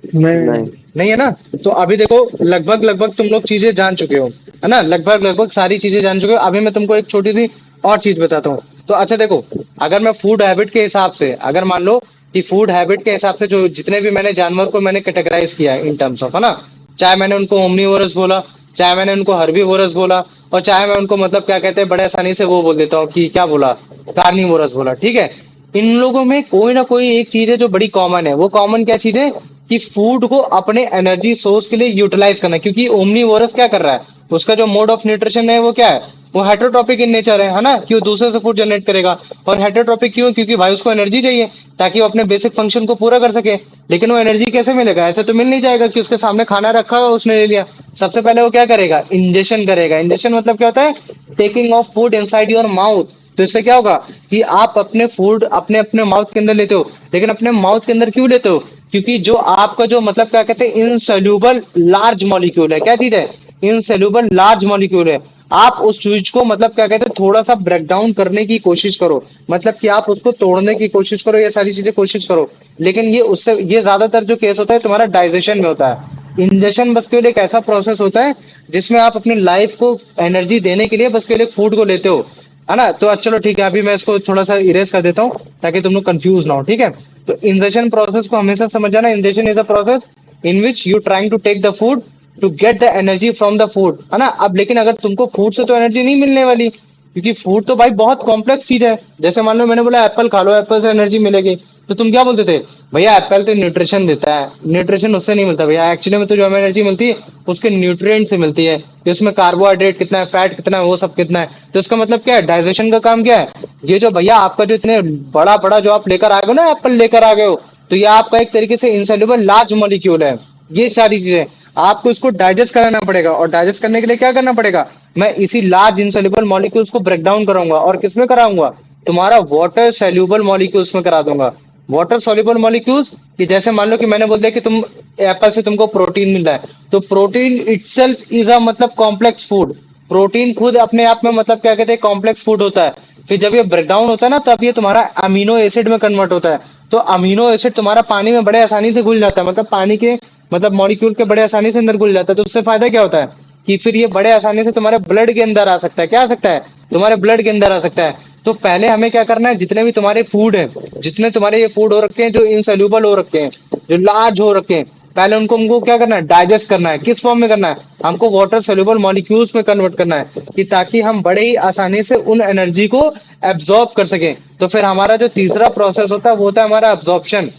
नहीं नहीं। भैया। नहीं है ना। तो अभी देखो, लगभग लगभग तुम लोग चीजें जान चुके हो, है ना। लगभग लगभग सारी चीजें जान चुके हो। अभी मैं तुमको एक छोटी सी और चीज बताता हूँ। तो अच्छा देखो, अगर मैं फूड हैबिट के हिसाब से, अगर मान लो कि फूड हैबिट के हिसाब से जो जितने भी मैंने जानवर को मैंने कैटेगराइज किया है इन टर्म्स ऑफ, है ना, चाहे मैंने उनको ओमनीवोरस बोला, चाहे मैंने उनको हर्बीवोरस बोला, और चाहे मैं उनको मतलब क्या कहते हैं, बड़े आसानी से वो बोल देता हूँ कि क्या बोला, कार्निवोरस बोला, ठीक है। इन लोगों में कोई ना कोई एक चीज है जो बड़ी कॉमन है। वो कॉमन क्या चीज है? कि फूड को अपने एनर्जी सोर्स के लिए यूटिलाइज करना। क्योंकि ओमनीवोरस क्या कर रहा है, उसका जो मोड ऑफ न्यूट्रिशन है वो क्या है, वो हेटरोट्रॉपिक इन नेचर है ना, कि वो दूसरे से फूड जनरेट करेगा। और हेटरोट्रॉपिक क्यों? क्योंकि भाई उसको एनर्जी चाहिए ताकि वो अपने बेसिक फंक्शन को पूरा कर सके। लेकिन वो एनर्जी कैसे मिलेगा? ऐसे तो मिल नहीं जाएगा कि उसके सामने खाना रखा हो उसने ले लिया। सबसे पहले वो क्या करेगा? इंजेक्शन करेगा। इंजेक्शन मतलब क्या होता है? Taking of food inside your mouth. तो इससे क्या होगा कि आप अपने फूड अपने अपने माउथ के अंदर लेते हो। लेकिन अपने माउथ के अंदर क्यों लेते हो? क्योंकि जो आपका जो मतलब क्या कहते हैं, इनसोल्यूबल लार्ज मॉलिक्यूल है। क्या चीज है? इनसोल्यूबल लार्ज मॉलिक्यूल है। आप उस चीज को मतलब क्या कहते हैं, थोड़ा सा ब्रेक डाउन करने की कोशिश करो, मतलब कि आप उसको तोड़ने की कोशिश करो, ये सारी चीजें कोशिश करो। लेकिन ये उससे ये ज्यादातर जो केस होता है तुम्हारा डाइजेशन में होता है। इंजेक्शन बस केवल एक ऐसा प्रोसेस होता है जिसमें आप अपनी लाइफ को एनर्जी देने के लिए बस केवल एक फूड को लेते हो, है ना। तो चलो ठीक है, अभी मैं इसको थोड़ा सा इरेज कर देता हूँ ताकि तुम लोग कंफ्यूज ना हो, ठीक है। तो इंजेक्शन प्रोसेस को हमेशा समझ जाना, injection is a process in which you trying to take the food to get the energy from the food, है ना। अब लेकिन अगर तुमको फूड से तो एनर्जी नहीं मिलने वाली, क्योंकि फूड तो भाई बहुत कॉम्प्लेक्स चीज है। जैसे मान लो मैंने बोला एप्पल खा लो, एप्पल से एनर्जी मिलेगी, तो तुम क्या बोलते थे, भैया एप्पल तो न्यूट्रिशन देता है, न्यूट्रिशन उससे नहीं मिलता भैया, एक्चुअली में तो जो हमें एनर्जी मिलती है उसके न्यूट्रिएंट से मिलती है, कि उसमें कार्बोहाइड्रेट कितना है, फैट कितना है, वो सब कितना है। तो इसका मतलब क्या है, डाइजेशन का काम क्या है, ये जो भैया आपका जो इतने बड़ा बड़ा जो आप लेकर आ गए हो ना, एप्पल लेकर आ गए हो, तो ये आपका एक तरीके से इंसॉल्युबल लार्ज मॉलिक्यूल है। ये सारी चीजें आपको इसको डाइजेस्ट कराना पड़ेगा, और डाइजेस्ट करने के लिए क्या करना पड़ेगा, मैं इसी लार्ज इंसॉल्युबल मॉलिक्यूल्स को ब्रेक डाउन कराऊंगा, और किसमें कराऊंगा, तुम्हारा वाटर सॉल्युबल मॉलिक्यूल्स में करा दूंगा। वाटर सॉल्युबल मॉलिक्यूल्स, कि जैसे मान लो कि मैंने बोल दिया कि तुम एप्पल से तुमको प्रोटीन मिल रहा है, तो प्रोटीन इटसेल्फ इज अ मतलब कॉम्प्लेक्स फूड। प्रोटीन खुद अपने आप में मतलब क्या कहते हैं, कॉम्प्लेक्स फूड होता है। फिर जब ये ब्रेक डाउन होता है ना, तब ये तुम्हारा अमीनो एसिड में कन्वर्ट होता है। तो अमीनो एसिड तुम्हारा पानी में बड़े आसानी से घुल जाता है, मतलब पानी के मतलब मॉलिक्यूल के बड़े आसानी से अंदर घुल जाता है। तो उससे फायदा क्या होता है कि फिर ये बड़े आसानी से तुम्हारे ब्लड के अंदर आ सकता है। क्या आ सकता है, तुम्हारे ब्लड के अंदर आ सकता है। तो पहले हमें क्या करना है, जितने भी तुम्हारे फूड है, जितने तुम्हारे ये फूड हो रखे हैं जो इनसोल्यूबल हो रखे हैं, जो लार्ज हो रखे हैं, पहले उनको हमको क्या करना है, डाइजेस्ट करना है। किस फॉर्म में करना है, हमको वाटर सोल्यूबल मॉलिक्यूल्स में कन्वर्ट करना है, कि ताकि हम बड़े ही आसानी से उन एनर्जी को एब्जॉर्ब कर सकें। तो फिर हमारा जो तीसरा प्रोसेस होता है वो होता है हमारा एब्जॉर्प्शन।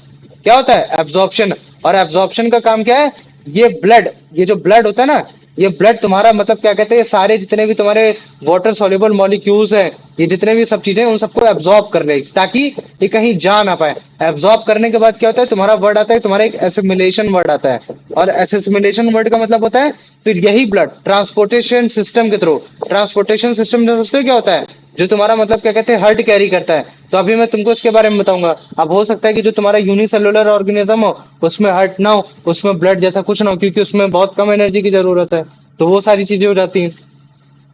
क्या होता है, एब्जॉर्प्शन। और एब्जॉर्प्शन का काम क्या है, ये ब्लड, ये जो ब्लड होता है ना, ये ब्लड तुम्हारा मतलब क्या कहते हैं, सारे जितने भी तुम्हारे वाटर सॉल्युबल मॉलिक्यूल्स हैं, ये जितने भी सब चीजें हैं, उन सबको एब्जॉर्ब कर ले, ताकि ये कहीं जा ना पाए। एब्जॉर्ब करने के बाद क्या होता है, तुम्हारा वर्ड आता है, तुम्हारा एक एसिमिलेशन वर्ड आता है। और एसिमिलेशन वर्ड का मतलब होता है फिर यही ब्लड ट्रांसपोर्टेशन सिस्टम के थ्रू, ट्रांसपोर्टेशन सिस्टम समझते हो क्या होता है, जो तुम्हारा मतलब क्या कहते हैं, हर्ट कैरी करता है। तो अभी मैं तुमको इसके बारे में बताऊंगा। अब हो सकता है कि जो तुम्हारा यूनिसेलुलर ऑर्गेनिज्म हो उसमें हर्ट ना हो, उसमें ब्लड जैसा कुछ ना हो, क्योंकि उसमें बहुत कम एनर्जी की जरूरत है। तो वो सारी चीजें हो जाती हैं।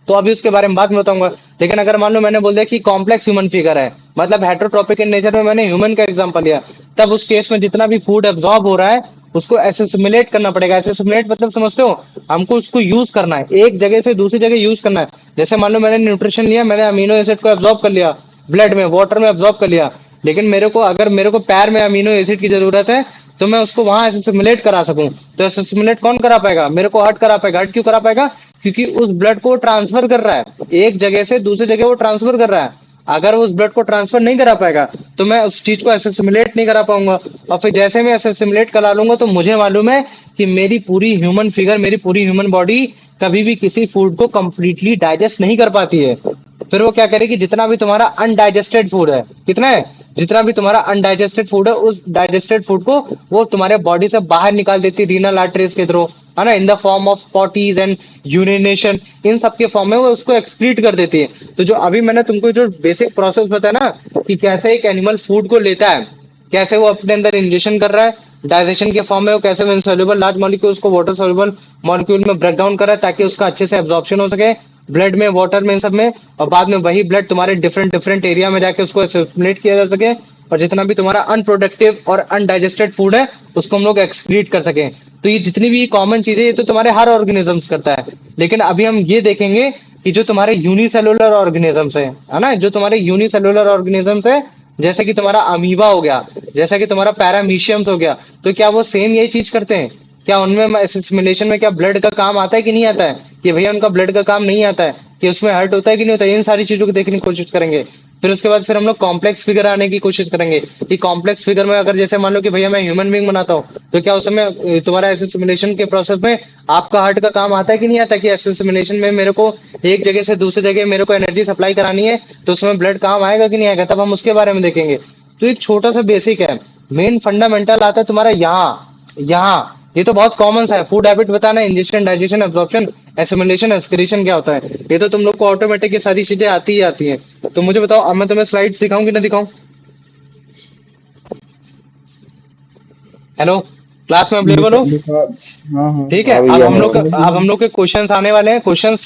तो अभी उसके बारे में बाद में बताऊंगा। लेकिन अगर मान लो मैंने बोल दिया कि कॉम्प्लेक्स ह्यूमन फिगर है, मतलब हेटरोट्रोपिक इन नेचर में, मैंने ह्यूमन का एग्जांपल लिया, तब उस केस में जितना भी फूड एब्जॉर्ब हो रहा है उसको एसेसिमुलेट करना पड़ेगा। एसेसिमुलेट मतलब समझते हो, हमको उसको यूज करना है, एक जगह से दूसरी जगह यूज करना है। जैसे मान लो मैंने न्यूट्रिशन लिया, मैंने अमीनो एसिड को एब्जॉर्ब कर लिया, ब्लड में वाटर में एब्जॉर्ब कर लिया, लेकिन मेरे को अगर मेरे को पैर में अमीनो एसिड की जरूरत है तो मैं उसको वहां एसेसिमुलेट करा सकूं। तो एसेसिमुलेट कौन करा पाएगा, मेरे को हर्ट करा पाएगा। हर्ट क्यों करा पाएगा, क्योंकि उस ब्लड को ट्रांसफर कर रहा है, एक जगह से दूसरी जगह वो ट्रांसफर कर रहा है। अगर वो उस ब्लड को ट्रांसफर नहीं करा पाएगा तो मैं उस चीज को एसेसिमुलेट नहीं करा पाऊंगा। और फिर जैसे मैं एसेसिमुलेट करा लूंगा तो मुझे मालूम है कि मेरी पूरी ह्यूमन फिगर, मेरी पूरी ह्यूमन बॉडी कभी भी किसी फूड को कंप्लीटली डाइजेस्ट नहीं कर पाती है। फिर वो क्या करेगी, जितना भी तुम्हारा अनडाइजेस्टेड फूड है, कितना है, जितना भी तुम्हारा अनडाइजेस्टेड फूड है, उस डाइजेस्टेड फूड को वो तुम्हारे बॉडी से बाहर निकाल देती है रीनल आर्टरीज के थ्रू, है ना, in the form of potties and urination, इन सब के फॉर्म में वो उसको एक्सक्रीट कर देती है। तो जो अभी मैंने तुमको जो बेसिक प्रोसेस बताया ना, कि कैसे एक एनिमल फूड को लेता है, कैसे वो अपने अंदर इंजेक्शन कर रहा है, डाइजेशन के फॉर्म में वो कैसे इनसॉल्युबल लार्ज मॉलिक्यूल्स को वाटर सॉल्युबल मॉलिक्यूल में ब्रेक डाउन कर रहा है ताकि उसका अच्छे से एब्जॉर्प्शन हो सके ब्लड में, वाटर में, इन सब में, और बाद में वही ब्लड तुम्हारे डिफरेंट डिफरेंट एरिया में जाके उसको एसिमिलेट किया जा सके, और जितना भी तुम्हारा अनप्रोडक्टिव और अनडाइजेस्टेड फूड है उसको हम लोग एक्सक्रीट कर सके। तो ये जितनी भी कॉमन चीजें, ये तो तुम्हारे हर ऑर्गेनिजम्स करता है। लेकिन अभी हम ये देखेंगे कि जो तुम्हारे यूनिसेलुलर ऑर्गेनिजम्स है ना, जो तुम्हारे यूनिसेलुलर ऑर्गेनिजम्स है, जैसे कि तुम्हारा अमीबा हो गया, जैसा कि तुम्हारा पैरामीशियम्स हो गया, तो क्या वो सेम यही चीज करते हैं, क्या उनमें एसिमिलेशन में क्या ब्लड का काम आता है कि नहीं आता है, कि भैया उनका ब्लड का काम नहीं आता है, कि उसमें हर्ट होता है कि नहीं होता है, इन सारी चीजों को देखने की कोशिश करेंगे। फिर उसके बाद फिर हम लोग कॉम्प्लेक्स फिगर आने की कोशिश करेंगे, कि कॉम्प्लेक्स फिगर में अगर जैसे मान लो कि भैया मैं ह्यूमन बींग बनाता हूँ, तो क्या उस समय तुम्हारा एसिमिलेशन के प्रोसेस में आपका हार्ट का काम आता है कि नहीं आता, कि एसिमिलेशन में मेरे को एक जगह से दूसरी जगह मेरे को एनर्जी सप्लाई करानी है, तो उसमें ब्लड काम आएगा कि नहीं आएगा, तब हम उसके बारे में देखेंगे। तो एक छोटा सा बेसिक है, मेन फंडामेंटल आता है तुम्हारा यहाँ। ये तो बहुत कॉमन सा है, फूड हैबिट बताना, injection, digestion, absorption, assimilation, excretion क्या होता है, ये तो तुम लोग को ऑटोमेटिक ये सारी चीजें आती ही आती हैं। तो मुझे बताओ, अब मैं तुम्हें स्लाइड्स दिखाऊं कि ना दिखाऊं। हेलो, क्लास में अवेलेबल हो? हाँ हाँ। ठीक है, अब हम लोग के क्वेश्चंस आने वाले हैं, क्वेश्चन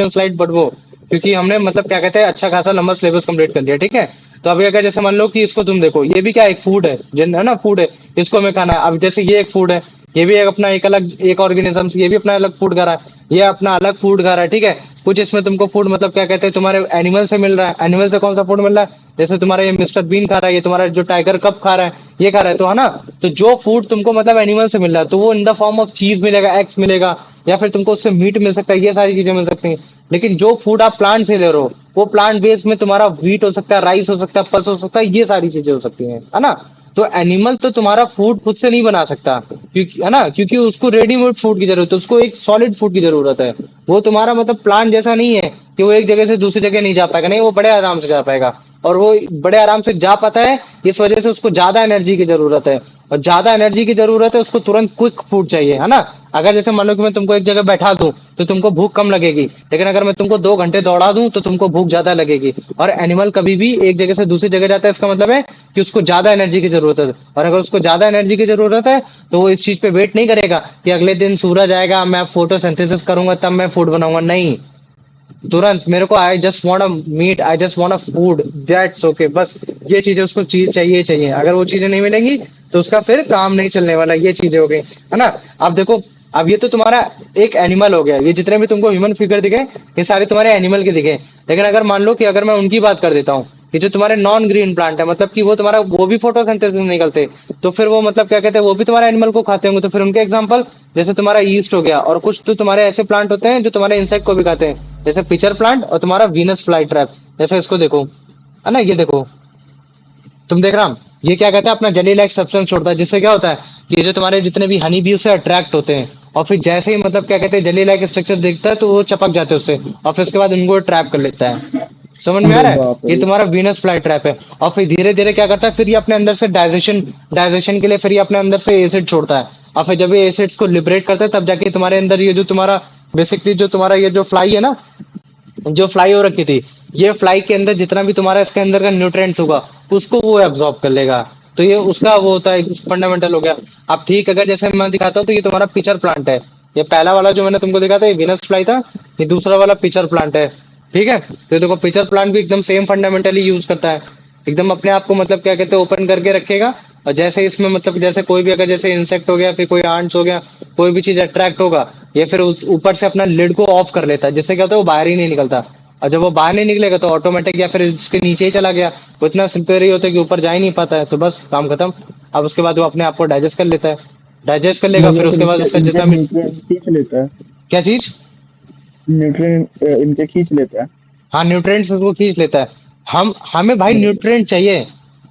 स्लाइड बढ़वो, क्योंकि हमने मतलब क्या कहते हैं अच्छा खासा लंबा सिलेबस कंप्लीट कर लिया। ठीक है, तो अभी अगर जैसे मान लो कि इसको तुम देखो, ये भी क्या एक फूड है, है ना, फूड है, इसको हमें खाना है। अब जैसे ये एक फूड है, ये भी एक अपना एक अलग एक ऑर्गेनिज्म, ये भी अपना अलग फूड खा रहा है, ये अपना अलग फूड खा रहा है, ठीक है। कुछ इसमें तुमको फूड मतलब क्या कहते हैं, तुम्हारे एनिमल से मिल रहा है। एनिमल से कौन सा फूड मिल रहा है, जैसे तुम्हारा ये मिस्टर बीन खा रहा है, ये तुम्हारा जो टाइगर कप खा रहा है, ये खा रहा है, तो है ना। तो जो फूड तुमको मतलब एनिमल से मिल रहा है, तो वो इन द फॉर्म ऑफ चीज मिलेगा, एग्स मिलेगा, या फिर तुमको उससे मीट मिल सकता है, ये सारी चीजें मिल सकती हैं। लेकिन जो फूड आप प्लांट से ले रहे हो, वो प्लांट बेस में तुम्हारा व्हीट हो सकता है, राइस हो सकता है, पल्स हो सकता है, ये सारी चीजें हो सकती हैं, है ना। तो एनिमल तो तुम्हारा फूड खुद से नहीं बना सकता, क्योंकि है ना, क्योंकि उसको रेडीमेड फूड की जरूरत है, उसको एक सॉलिड फूड की जरूरत है। वो तुम्हारा मतलब प्लांट जैसा नहीं है कि वो एक जगह से दूसरी जगह नहीं जा पाएगा, नहीं, वो बड़े आराम से जा पाएगा। और वो बड़े आराम से जा पाता है, इस वजह से उसको ज्यादा एनर्जी की जरूरत है। और ज्यादा एनर्जी की जरूरत है, उसको तुरंत क्विक फूड चाहिए, है ना। अगर जैसे मान लो कि मैं तुमको एक जगह बैठा दूं तो तुमको भूख कम लगेगी, लेकिन अगर मैं तुमको 2 घंटे दौड़ा दूं तो तुमको भूख ज्यादा लगेगी। और एनिमल कभी भी एक जगह से दूसरी जगह जाता है, इसका मतलब है कि उसको ज्यादा एनर्जी की जरूरत है। और अगर उसको ज्यादा एनर्जी की जरूरत है, तो वो इस चीज पे वेट नहीं करेगा कि अगले दिन सूरज आएगा, मैं फोटोसिंथेसिस करूंगा, तब मैं फूड बनाऊंगा, नहीं। तुरंत मेरे को I just want a meat, I just want a food, that's okay, बस ये चीजें उसको चीज चाहिए ही चाहिए। अगर वो चीजें नहीं मिलेंगी तो उसका फिर काम नहीं चलने वाला, ये चीजें हो गई, है ना। अब देखो, अब ये तो तुम्हारा एक एनिमल हो गया, ये जितने भी तुमको ह्यूमन फिगर दिखे, ये सारे तुम्हारे एनिमल के दिखे। लेकिन अगर मान लो कि अगर मैं उनकी बात कर देता हूँ, कि जो तुम्हारे नॉन ग्रीन प्लांट है, मतलब कि वो तुम्हारा वो भी फोटोसिंथेसिस नहीं करते, तो फिर वो मतलब क्या कहते हैं, वो भी तुम्हारे एनिमल को खाते होंगे। तो फिर उनके एग्जांपल, जैसे तुम्हारा ईस्ट हो गया, और कुछ तो तुम्हारे ऐसे प्लांट होते हैं जो तुम्हारे इंसेक्ट को भी खाते हैं, जैसे पिचर प्लांट और तुम्हारा वीनस फ्लाई ट्रैप। जैसे इसको देखो, है ना, ये देखो, तुम देख रहा, ये क्या कहता है, अपना जेली लाइक सब्सटेंस छोड़ता है, जिससे क्या होता है कि ये जो तुम्हारे जितने भी हनी बी उससे अट्रैक्ट होते हैं, और फिर जैसे ही मतलब क्या कहते हैं जेली लाइक स्ट्रक्चर देखता है, तो वो चपक जाते हैं उससे, और फिर उसके बाद उनको ट्रैप कर लेता है। समझ में आ अरे रहा है, बाप ये रे। तुम्हारा वीनस फ्लाई ट्रैप है। और फिर धीरे धीरे क्या करता है, फिर ये अपने अंदर से डाइजेशन डाइजेशन के लिए फिर ये अपने अंदर से एसिड छोड़ता है। और फिर जब ये एसिड्स को लिबरेट करता है, तब जाके तुम्हारे अंदर ये जो तुम्हारा बेसिकली जो तुम्हारा ये जो फ्लाई है ना, जो फ्लाई हो रखी थी, ये फ्लाई के अंदर जितना भी तुम्हारा इसके अंदर का न्यूट्रिएंट्स होगा, उसको वो एब्जॉर्ब कर लेगा। तो ये उसका वो होता है, फंडामेंटल हो गया। अब ठीक, अगर जैसे मैं दिखाता हूँ, तो ये तुम्हारा पिचर प्लांट है। ये पहला वाला जो मैंने तुमको दिखा था, ये विनस फ्लाई था। ये दूसरा वाला पिचर प्लांट है, ठीक है। तो देखो, पिचर प्लांट भी एकदम सेम फंडामेंटली यूज करता है, एकदम अपने आप को मतलब क्या कहते हैं ओपन करके रखेगा। और जैसे इसमें मतलब जैसे कोई भी अगर जैसे इंसेक्ट हो गया, फिर कोई आंट्स हो गया, कोई भी चीज अट्रैक्ट होगा, ये फिर ऊपर से अपना लिड को ऑफ कर लेता है, जिससे क्या होता है वो बाहर ही नहीं निकलता। और जब वो बाहर नहीं निकलेगा तो ऑटोमेटिक या फिर उसके नीचे ही चला गया, वो इतना सिंपल ही होता है कि ऊपर जा ही नहीं पाता है, तो बस काम खत्म। अब उसके बाद वो अपने आप को डाइजेस्ट कर लेता है, डाइजेस्ट कर लेगा, फिर मतलब उसके बाद इनके उसका इनके जितना भी न्यूट्रिएंट खींच लेता है। क्या चीज, न्यूट्रिएंट इनके खींच लेता है। हाँ, न्यूट्रिएंट्स वो खींच लेता है। हम हमें भाई अरे न्यूट्रिएंट चाहिए,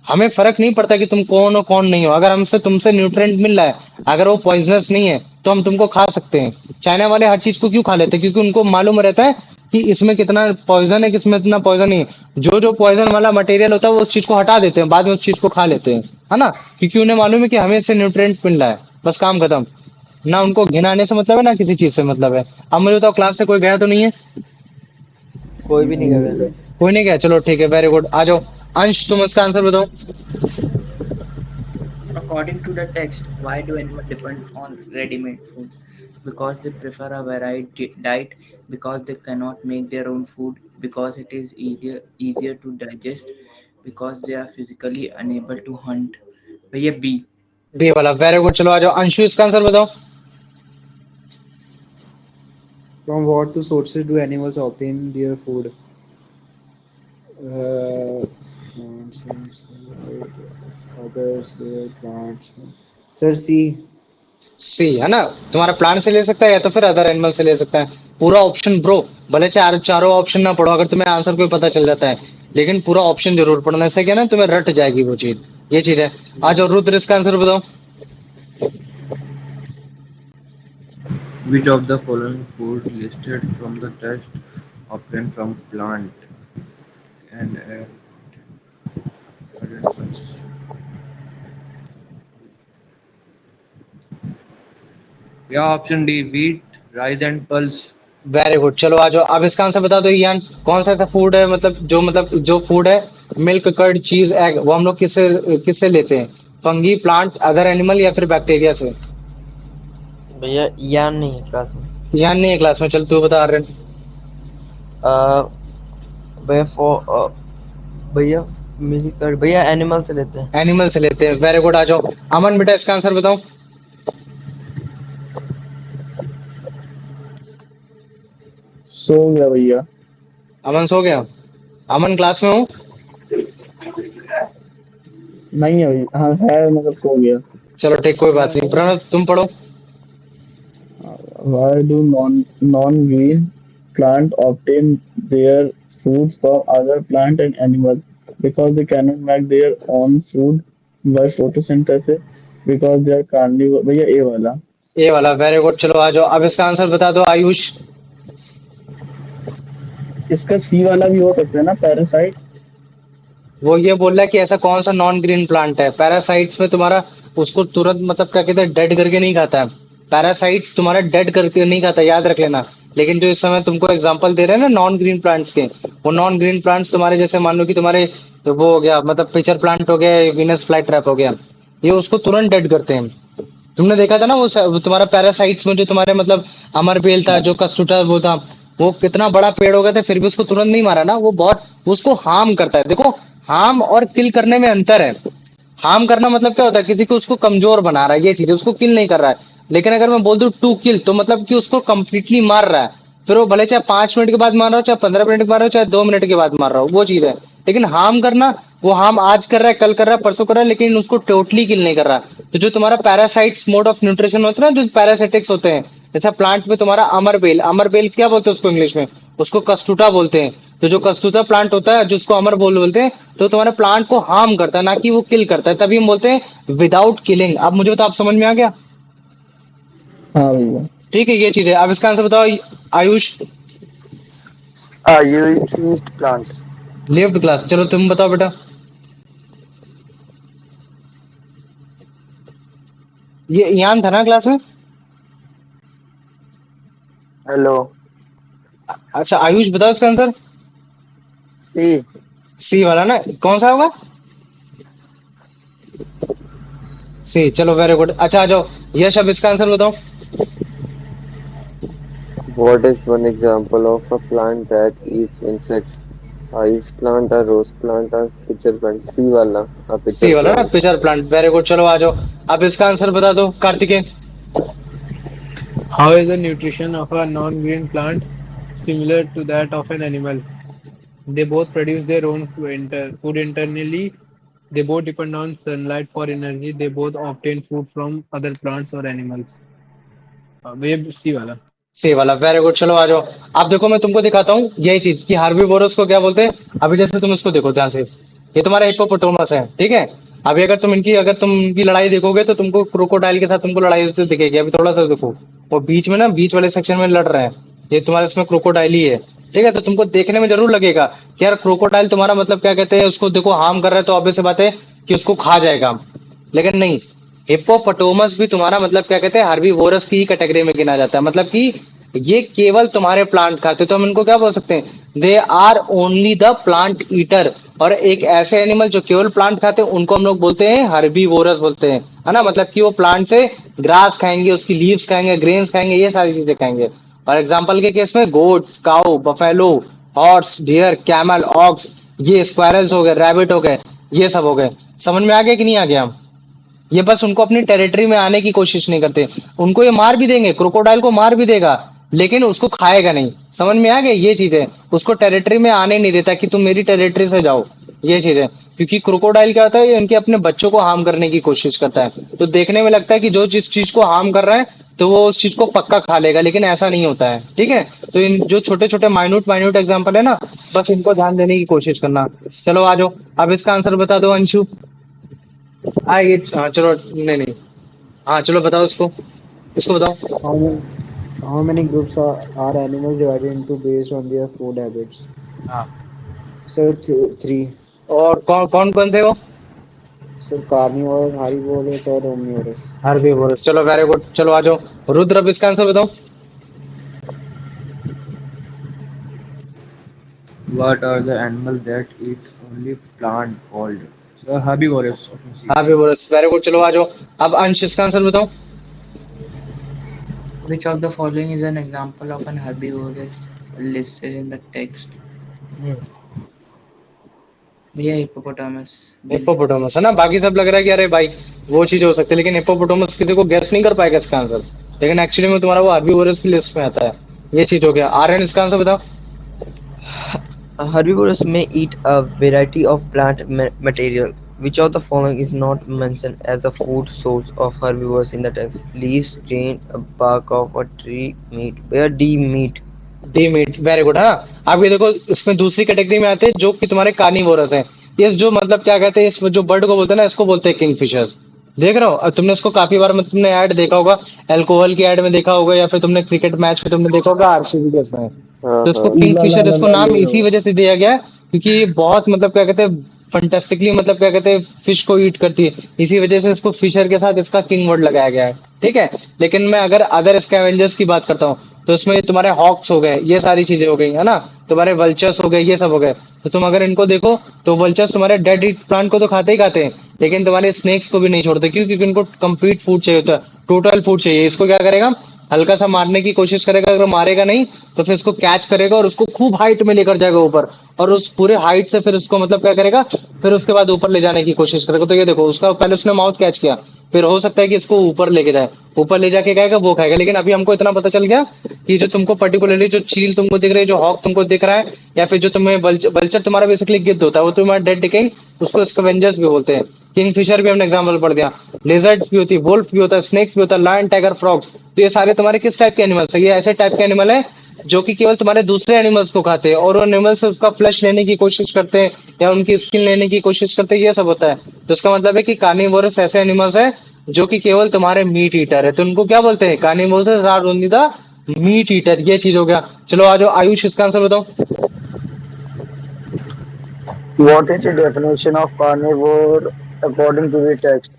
हमें फर्क नहीं पड़ता कि तुम कौन हो कौन नहीं हो। अगर हमसे तुमसे न्यूट्रिएंट मिल रहा है, अगर वो पॉइजनस नहीं है, तो हम तुमको खा सकते हैं। चाइना वाले हर चीज को क्यों खा लेते हैं, क्योंकि उनको मालूम रहता है कि इसमें कितना पॉइजन है, किसमें इतना पॉइजन नहीं है। जो जो पॉइजन वाला मटेरियल होता है, वो उस चीज को हटा देते हैं, बाद में उस चीज को खा लेते हैं, है ना। क्योंकि उन्हें मालूम है कि हमें इससे न्यूट्रिएंट मिल रहा है, बस काम खत्म। ना उनको घिनाने से मतलब है, ना किसी चीज से मतलब है। अब मुझे बताओ, क्लास से कोई गया तो नहीं है, कोई भी नहीं नहीं कर होगा। कोई नहीं गया, चलो ठीक है, वेरी गुड। आ जाओ, अंश तुम इसका आंसर बताओ। According to the text, why do animals depend on ready-made food? Because they prefer a varied diet, because they cannot make their own food, because it is easier to digest, because they are physically unable to hunt. भैया B. B वाला, very good. चलो आ जाओ, अंशु इसका answer बताओ। From what two sources do animals obtain their food? Nonsense. Others, plants. Sir, C. सी, है ना, तुम्हारा प्लांट से ले सकता है या तो फिर अदर एनिमल से ले सकता है। पूरा ऑप्शन ब्रो, भले चारों ऑप्शन ना पढ़ो, अगर तुम्हें आंसर कोई पता चल जाता है, लेकिन पूरा ऑप्शन जरूर पढ़ना, से क्या ना तुम्हें रट जाएगी वो चीज, ये चीज है। आ जाओ रुद्र, इसका आंसर बताओ। Which of the following food listed from the test obtained from plant and animals? Yeah, option D, wheat, rice and pulse. Very good, चलो आ जाओ, अब इसका आंसर बता दो यान। कौन सा ऐसा फूड है, मतलब जो फूड है, मिल्क कर्ड चीज एग, वो हम लोग किससे किससे लेते हैं, फंगी, प्लांट, अदर एनिमल या फिर बैक्टीरिया से। भैया यान नहीं है क्लास में। यान नहीं है क्लास में, चल तू बता रहे। अ, भैया भैया मिल्क कर्ड भैया एनिमल से लेते हैं। एनिमल से लेते हैं, वेरी गुड। आ जाओ, अमन बेटा इसका आंसर बताओ। सो गया भैया। अमन सो गया? अमन क्लास में हूँ। नहीं है भैया, हाँ है मगर सो गया। चलो ठीक, कोई बात नहीं। प्रणव तुम पढ़ो। Why do non-green plant obtain their food from other plant and animal? Because they cannot make their own food by photosynthesis. Because they are carnivore. भैया ए वाला। ये वाला, वेरी गुड। चलो आ जाओ, अब इसका आंसर बता दो आयुष। इसका सी वाला भी हो सकता है ना, पैरासाइट। वो ये बोल रहा है कि ऐसा कौन सा नॉन ग्रीन प्लांट है पैरासाइट्स में तुम्हारा, उसको तुरंत मतलब क्या कहते हैं, डेड करके नहीं खाता है। पैरासाइट्स तुम्हारा डेड करके नहीं खाता, याद रख लेना। लेकिन जो इस समय तुमको एग्जांपल दे रहे हैं ना नॉन ग्रीन प्लांट्स के, वो नॉन ग्रीन प्लांट्स तुम्हारे जैसे मान लो कि तुम्हारे वो हो गया, मतलब पिचर प्लांट हो गया, वीनस फ्लाई ट्रैप हो गया, ये उसको तुरंत डेड करते हैं। तुमने देखा था ना वो तुम्हारा पैरासाइट्स में जो तुम्हारे मतलब अमर बेल था, जो कस्तूटा वो था, वो कितना बड़ा पेड़ हो गया था, फिर भी उसको तुरंत नहीं मारा ना। वो बहुत उसको हार्म करता है। देखो, हार्म और किल करने में अंतर है। हार्म करना मतलब क्या होता है, किसी को उसको कमजोर बना रहा है, ये चीज, उसको किल नहीं कर रहा है। लेकिन अगर मैं बोल दूं टू किल, तो मतलब कि उसको कंप्लीटली मार रहा है। फिर वो भले चाहे 5 मिनट के बाद मार रहा हो, चाहे 15 मिनट के मार रहा हो, चाहे 2 मिनट के बाद मार रहा हो, वो चीज है। लेकिन हार्म करना, वो हार्म आज कर रहा है, कल कर रहा है, परसों कर रहा है, लेकिन उसको टोटली किल नहीं कर रहा। तो जो तुम्हारा पैरासाइट्स मोड ऑफ न्यूट्रिशन होता है ना, जो पैरासिटिक्स होते हैं, जैसा प्लांट में तुम्हारा अमरबेल, अमरबेल क्या बोलते हैं उसको इंग्लिश में, उसको कस्तूटा बोलते हैं। तो जो कस्तूता प्लांट होता है, जो उसको अमर बोल बोलते हैं, तो तुम्हारे प्लांट को हार्म करता है, ना कि वो किल करता है। तभी हम बोलते हैं विदाउट किलिंग। अब मुझे बताओ, आप समझ में आ गया? हाँ भैया। ठीक है, ये चीज है। अब इसका आंसर बताओ Ayush. You eat plants. Left class. चलो तुम बताओ बेटा। ये यान था ना क्लास में? Hello. अच्छा आयुष बताओ इसका आंसर। E. सी वाला ना, कौन सा होगा? सी। चलो वेरी गुड। अच्छा आ जाओ यश, अब इसका आंसर बताओ। What is one example of a plant that eats insects? Ice plant, a rose plant, a pitcher plant. C वाला, a सी pitcher वाला ना, plant. Pitcher plant. Very good. चलो आ जाओ, अब इसका आंसर बता दो Kartikeya. How is the nutrition of a non-green plant similar to that of an animal? They both produce their own food internally. They both depend on sunlight for energy. They both obtain food from other plants or animals. ये सी वाला। सी वाला, very good. चलो आ जाओ। अब देखो मैं तुमको दिखाता हूँ यही चीज कि हार्बीवोरस को क्या बोलते हैं। अभी जैसे तुम इसको देखो ध्यान से, ये तुम्हारा हिप्पोपोटामस है, ठीक है। अभी अगर तुम इनकी लड़ाई देखोगे तो तुमको क्रोकोडाइल के साथ तुमको लड़ाई होती दिखेगी। अभी थोड़ा सा देखो, वो बीच में ना, बीच वाले सेक्शन में लड़ रहे हैं, ये तुम्हारा इसमें क्रोकोडाइल ही है, ठीक है। तो तुमको देखने में जरूर लगेगा कि यार क्रोकोडाइल तुम्हारा मतलब क्या कहते हैं, उसको देखो हार्म कर रहा है, तो ऑब्वियस सी बात है कि उसको खा जाएगा। लेकिन नहीं, हिप्पोपोटामस भी तुम्हारा मतलब क्या कहते हैं, हर्बीवोरस की ही कैटेगरी में गिना जाता है। मतलब कि ये केवल तुम्हारे प्लांट खाते, तो हम इनको क्या बोल सकते हैं, they are only the plant eater. और एक ऐसे एनिमल जो केवल प्लांट खाते हैं, उनको हम लोग बोलते हैं हर्बीवोरस बोलते हैं, है ना। मतलब कि वो प्लांट से ग्रास खाएंगे, उसकी लीव्स खाएंगे, ग्रेन्स खाएंगे, ये सारी चीजें खाएंगे। और एग्जाम्पल के केस में goats, cow, buffalo, horse, deer, camel, ox, ये स्क्वायरल्स हो गए, रैबिट हो गए, ये सब हो गए। समझ में आ गया कि नहीं आ गया? ये बस उनको अपनी टेरिटरी में आने की कोशिश नहीं करते। उनको ये मार भी देंगे, क्रोकोडाइल को मार भी देगा, लेकिन उसको खाएगा नहीं। समझ में आ गया? ये चीज है, उसको टेरिटरी में आने नहीं देता कि तुम मेरी टेरिटरी से जाओ, ये चीज है। क्योंकि क्रोकोडाइल क्या होता है, ये इनके अपने बच्चों को हार्म करने की कोशिश करता है। तो देखने में लगता है कि जो जिस चीज को हार्म कर रहा है, तो वो उस चीज को पक्का खा लेगा, लेकिन ऐसा नहीं होता है, ठीक है। तो इन जो छोटे छोटे माइन्यूट माइन्यूट एग्जाम्पल है ना, बस इनको ध्यान देने की कोशिश करना। चलो आ जाओ, अब इसका आंसर बता दो अंशु। ये हाँ चलो, नहीं नहीं, हाँ चलो बताओ इसको, इसको बताओ। How many, how many groups are animals divided into based on their food habits? हाँ, Sir, three. और कौन कौन कौन से वो? Sir, carnivore, herbivorous और omnivorous. हर्बीवोरस। चलो वेरी गुड। चलो आ जाओ रुद्र, अब इसका आंसर बताओ। What are the animals that eat only plant called? Herbivorous. Herbivorous, very good. चलो आ जाओ, अब अंश इसका आंसर बताओ। Which of the following is an example of an herbivorous listed in the text? भैया हिप्पोपोटामस। हिप्पोपोटामस है ना, बाकी सब लग रहा है कि अरे भाई वो चीज हो सकती है, लेकिन हिप्पोपोटामस किसी को गेस नहीं कर पाएगा इसका आंसर। लेकिन एक्चुअली में तुम्हारा वो हर्बीवोरस की लिस्ट में आता है। ये चीज हो गया। आर्यन इसका आंसर बताओ। Herbivores may eat a variety of plant material. Which of the following is not mentioned as a food source of herbivores in the text? Leaves, grain, bark of a tree, meat. Where D meat? D meat, very good. हाँ, आप ये देखो, इसमें दूसरी category में आते हैं जो कि तुम्हारे कार्निवोरस हैं। ये जो मतलब क्या कहते हैं, इसमें जो बर्ड को बोलते हैं ना, इसको बोलते हैं किंगफिशर्स। देख रहे हो, अब तुमने इसको काफी बार मतलब तुमने ऐड देखा होगा, अल्कोहल की ऐड में देखा होगा, या फिर तुमने क्रिकेट मैच में तुमने देखा होगा आरसीबी के इसमें। हाँ तो इसको हाँ ला ला किंगफिशर, ला इसको ला नाम ले इसी लो। वजह से दिया गया है क्योंकि ये बहुत मतलब क्या कहते हैं फंटेस्टिकली मतलब क्या कहते हैं फिश को ईट करती है, इसी वजह से इसको फिशर के साथ इसका किंग वर्ड लगाया गया है। ठीक है, लेकिन मैं अगर अदर स्कैवेंजर्स की बात करता हूँ तो इसमें तुम्हारे हॉक्स हो गए, ये सारी चीजें हो गई है ना, तुम्हारे वल्चर्स हो गए, ये सब हो गए। तो तुम अगर इनको देखो तो वल्चर्स तुम्हारे डेड ईट प्लांट को तो खाते ही खाते हैं, लेकिन तुम्हारे स्नेक्स को भी नहीं छोड़ते। क्यों? क्योंकि उनको कंप्लीट फूड चाहिए होता है, टोटल फूड चाहिए। इसको क्या करेगा, हल्का सा मारने की कोशिश करेगा, अगर मारेगा नहीं तो फिर इसको कैच करेगा और उसको खूब हाइट में लेकर जाएगा ऊपर, और उस पूरे हाइट से फिर उसको मतलब क्या करेगा, फिर उसके बाद ऊपर ले जाने की कोशिश करेगा। तो ये देखो, उसका पहले उसने माउथ कैच किया, फिर हो सकता है कि इसको ऊपर लेके जाए, ऊपर ले जाके खाएगा, वो खाएगा। लेकिन अभी हमको इतना पता चल गया कि जो तुमको पर्टिकुलरली जो चील तुमको दिख रही है, जो हॉक तुमको दिख रहा है, या फिर जो तुम्हें वल्चर तुम्हारा बेसिकली गिद्ध होता है, वो तुम्हारा डेड डिकेइंग, उसको स्कवेंजर्स भी बोलते हैं। किंगफिशर भी हमने एग्जांपल पढ़ दिया, लिजर्ड्स भी होती है, वुल्फ भी होता है, स्नेक्स भी होता है, लायन, टाइगर, फ्रॉग्स। तो ये सारे तुम्हारे किस टाइप के एनिमल्स है? ये ऐसे टाइप के एनिमल है जो कि केवल तुम्हारे दूसरे एनिमल्स को खाते हैं और उन एनिमल से उसका फ्लैश लेने की कोशिश करते हैं या उनकी स्किन लेने की कोशिश करते हैं, ये सब होता है। तो इसका मतलब है कि कार्निवोरस ऐसे एनिमल्स है जो कि केवल तुम्हारे मीट ईटर है। तो उनको क्या बोलते हैं? Carnivorous are only the meat eater. ये चीज हो गया। चलो आ जाओ आयुष, इसका आंसर बताओ। What is the definition of carnivore according to the text?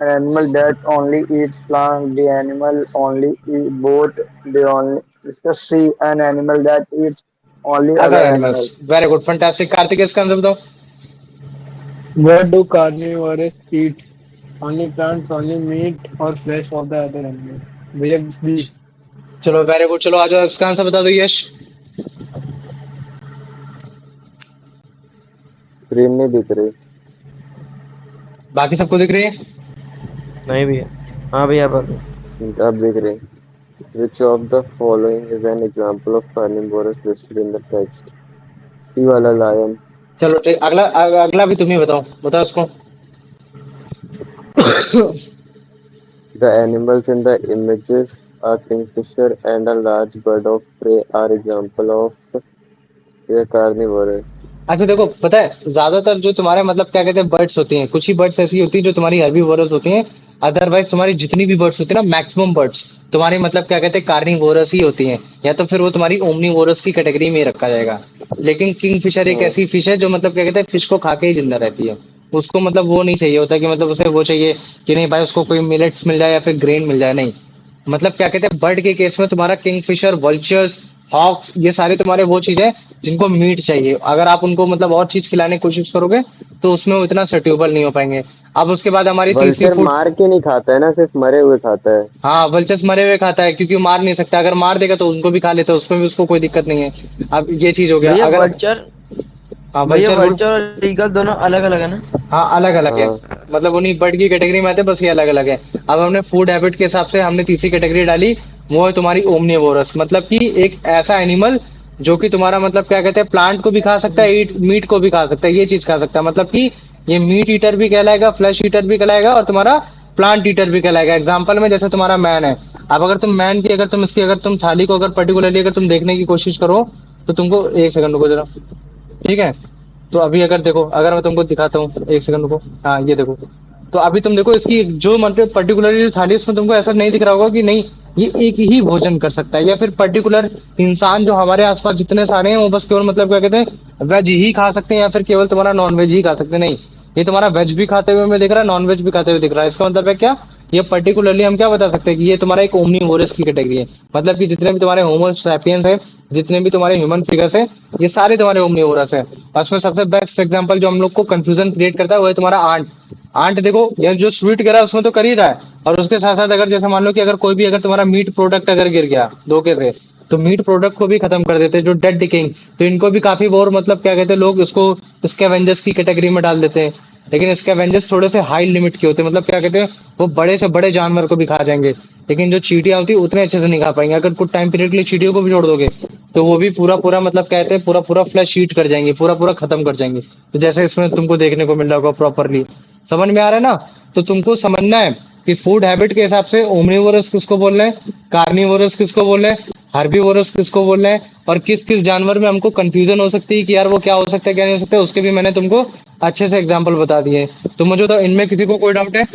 An animal that only eats plant. The animal only eat both. They only. Just see an animal that eats only other other animals, animals. Very good, fantastic. Kartik, इसका answer बताओ। What do carnivores eat? Only plants, only meat or flesh of the other animal. भैया B. चलो very good, चलो आ जाओ, इसका answer बता दो यश। स्क्रीन नहीं दिख रही। बाकी सबको दिख रही है? नहीं भैया। हाँ भैया पर अब दिख रही। Which of the following is an example of carnivorous listed in the text? C वाला lion. चलो ठीक, अगला अगला भी तुम ही बताओ, बताओ उसको। The animals in the images are kingfisher and a large bird of prey are example of a carnivorous. अच्छा देखो, पता है ज्यादातर जो तुम्हारे मतलब क्या कहते हैं बर्ड्स होती हैं, कुछ ही बर्ड्स ऐसी होती है जो तुम्हारी हर्बीवोरस होती हैं। अदरवाइज तुम्हारी जितनी भी बर्ड्स होती है ना, मैक्सिमम बर्ड्स तुम्हारी मतलब क्या कहते हैं कार्निवोरस ही होती हैं, या तो फिर वो तुम्हारी ओमनीवोरस की कैटेगरी में ही रखा जाएगा। लेकिन किंगफिशर एक हाँ ऐसी फिश है जो मतलब क्या कहते हैं फिश को खा के ही जिंदा रहती है। उसको मतलब वो नहीं चाहिए होता कि मतलब उसे वो चाहिए कि नहीं भाई उसको कोई मिलेट्स मिल जाए या फिर ग्रेन मिल जाए, नहीं। मतलब क्या कहते हैं बर्ड के केस में तुम्हारा किंगफिशर, वल्चर्स, हॉक्स, ये सारे तुम्हारे वो चीज है जिनको मीट चाहिए। अगर आप उनको मतलब और चीज खिलाने की कोशिश करोगे तो उसमें वो इतना सट्यूबल नहीं हो पाएंगे। अब उसके बाद हमारी तीसरी वल्चर फूड। मार के नहीं खाता है ना, सिर्फ मरे हुए खाता है। हाँ, वल्चर्स मरे हुए खाता है क्योंकि मार नहीं सकता, अगर मार देगा तो उनको भी खा लेता है, उसमें भी उसको कोई दिक्कत नहीं है। अब ये चीज हो गया। भैया अगर वर्चर हाँ भैया वल्चर, वर्चर और ईगल दोनों अलग अलग है ना? हाँ अलग अलग है, हाँ मतलब उन्हीं बर्ड की कैटेगरी में आते हैं, बस ये अलग अलग है। अब हमने फूड हैबिट के हिसाब से हमने तीसरी कैटेगरी डाली, वो है तुम्हारी ओमनिवोरस, मतलब कि एक ऐसा एनिमल जो कि तुम्हारा मतलब क्या कहते हैं प्लांट को भी खा सकता है, मीट को भी खा सकता है, ये चीज खा सकता है। मतलब कि ये मीट ईटर भी कहलाएगा, फ्लैश ईटर भी कहलाएगा और तुम्हारा प्लांट ईटर भी कहलाएगा। एग्जाम्पल में जैसे तुम्हारा मैन है, अब अगर तुम मैन की अगर तुम इसकी अगर तुम थाली को अगर पर्टिकुलरली अगर तुम देखने की कोशिश करो तो तुमको एक सेकंड रुको जरा, ठीक है। तो अभी अगर देखो, अगर मैं तुमको दिखाता हूँ, एक सेकंड रुको, हाँ ये देखो। तो अभी तुम देखो इसकी जो मतलब पर्टिकुलरली जो थाली है उसमें तुमको ऐसा नहीं दिख रहा होगा कि नहीं ये एक ही भोजन कर सकता है, या फिर पर्टिकुलर इंसान जो हमारे आसपास जितने सारे हैं वो बस केवल मतलब क्या कहते हैं वेज ही खा सकते हैं या फिर केवल तुम्हारा नॉन वेज ही खा सकते हैं, नहीं। ये तुम्हारा वेज भी खाते हुए हमें दिख रहा है, नॉन वेज भी खाते हुए दिख रहा है। इसका मतलब है क्या, ये पर्टिकुलरली हम क्या बता सकते हैं कि ये तुम्हारा एक ओमनीवोरस की कैटेगरी है। मतलब कि जितने भी तुम्हारे होमो सैपियंस है, जितने भी तुम्हारे ह्यूमन फिगर्स है, ये सारे तुम्हारे ओमनीवोरस है। और उसमें सबसे बेस्ट एग्जांपल जो हम लोग को कंफ्यूजन क्रिएट करता है वो है तुम्हारा आंट। आंट देखो, ये जो स्वीट गिरा है उसमें तो कर ही रहा है, और उसके साथ साथ अगर जैसे मान लो कि अगर कोई भी अगर तुम्हारा मीट प्रोडक्ट अगर गिर गया धोखे से, तो मीट प्रोडक्ट को भी खत्म कर देते हैं, जो डेड डिकेइंग। तो इनको भी काफी और मतलब क्या कहते हैं लोग इसको स्कैवेंजर्स की कैटेगरी में डाल देते हैं। लेकिन स्कैवेंजर्स थोड़े से हाई लिमिट के होते हैं, मतलब क्या कहते हैं, वो बड़े से बड़े जानवर को भी खा जाएंगे। लेकिन जो चींटियां होती है उतने अच्छे से नहीं खा पाएंगे। अगर कुछ टाइम पीरियड के लिए चींटियों को भी छोड़ दोगे तो वो भी पूरा पूरा मतलब कहते हैं पूरा पूरा फ्लैश ईट कर जाएंगे, पूरा पूरा खत्म कर जाएंगे। तो जैसे इसमें तुमको देखने को मिल रहा होगा प्रॉपरली, समझ में आ रहा है ना? तो तुमको समझना है कि फूड हैबिट के हिसाब से ओमनिवोरस किसको बोल रहे हैं, कार्निवोरस किसको बोल रहे हैं, हर्बीवोरस किसको बोल रहे हैं, और किस किस जानवर में हमको कंफ्यूजन हो सकती है कि यार वो क्या हो सकता है क्या नहीं हो सकता है, उसके भी मैंने तुमको अच्छे से एग्जाम्पल बता दिए हैं। तो मुझे तो इनमें किसी को कोई डाउट है?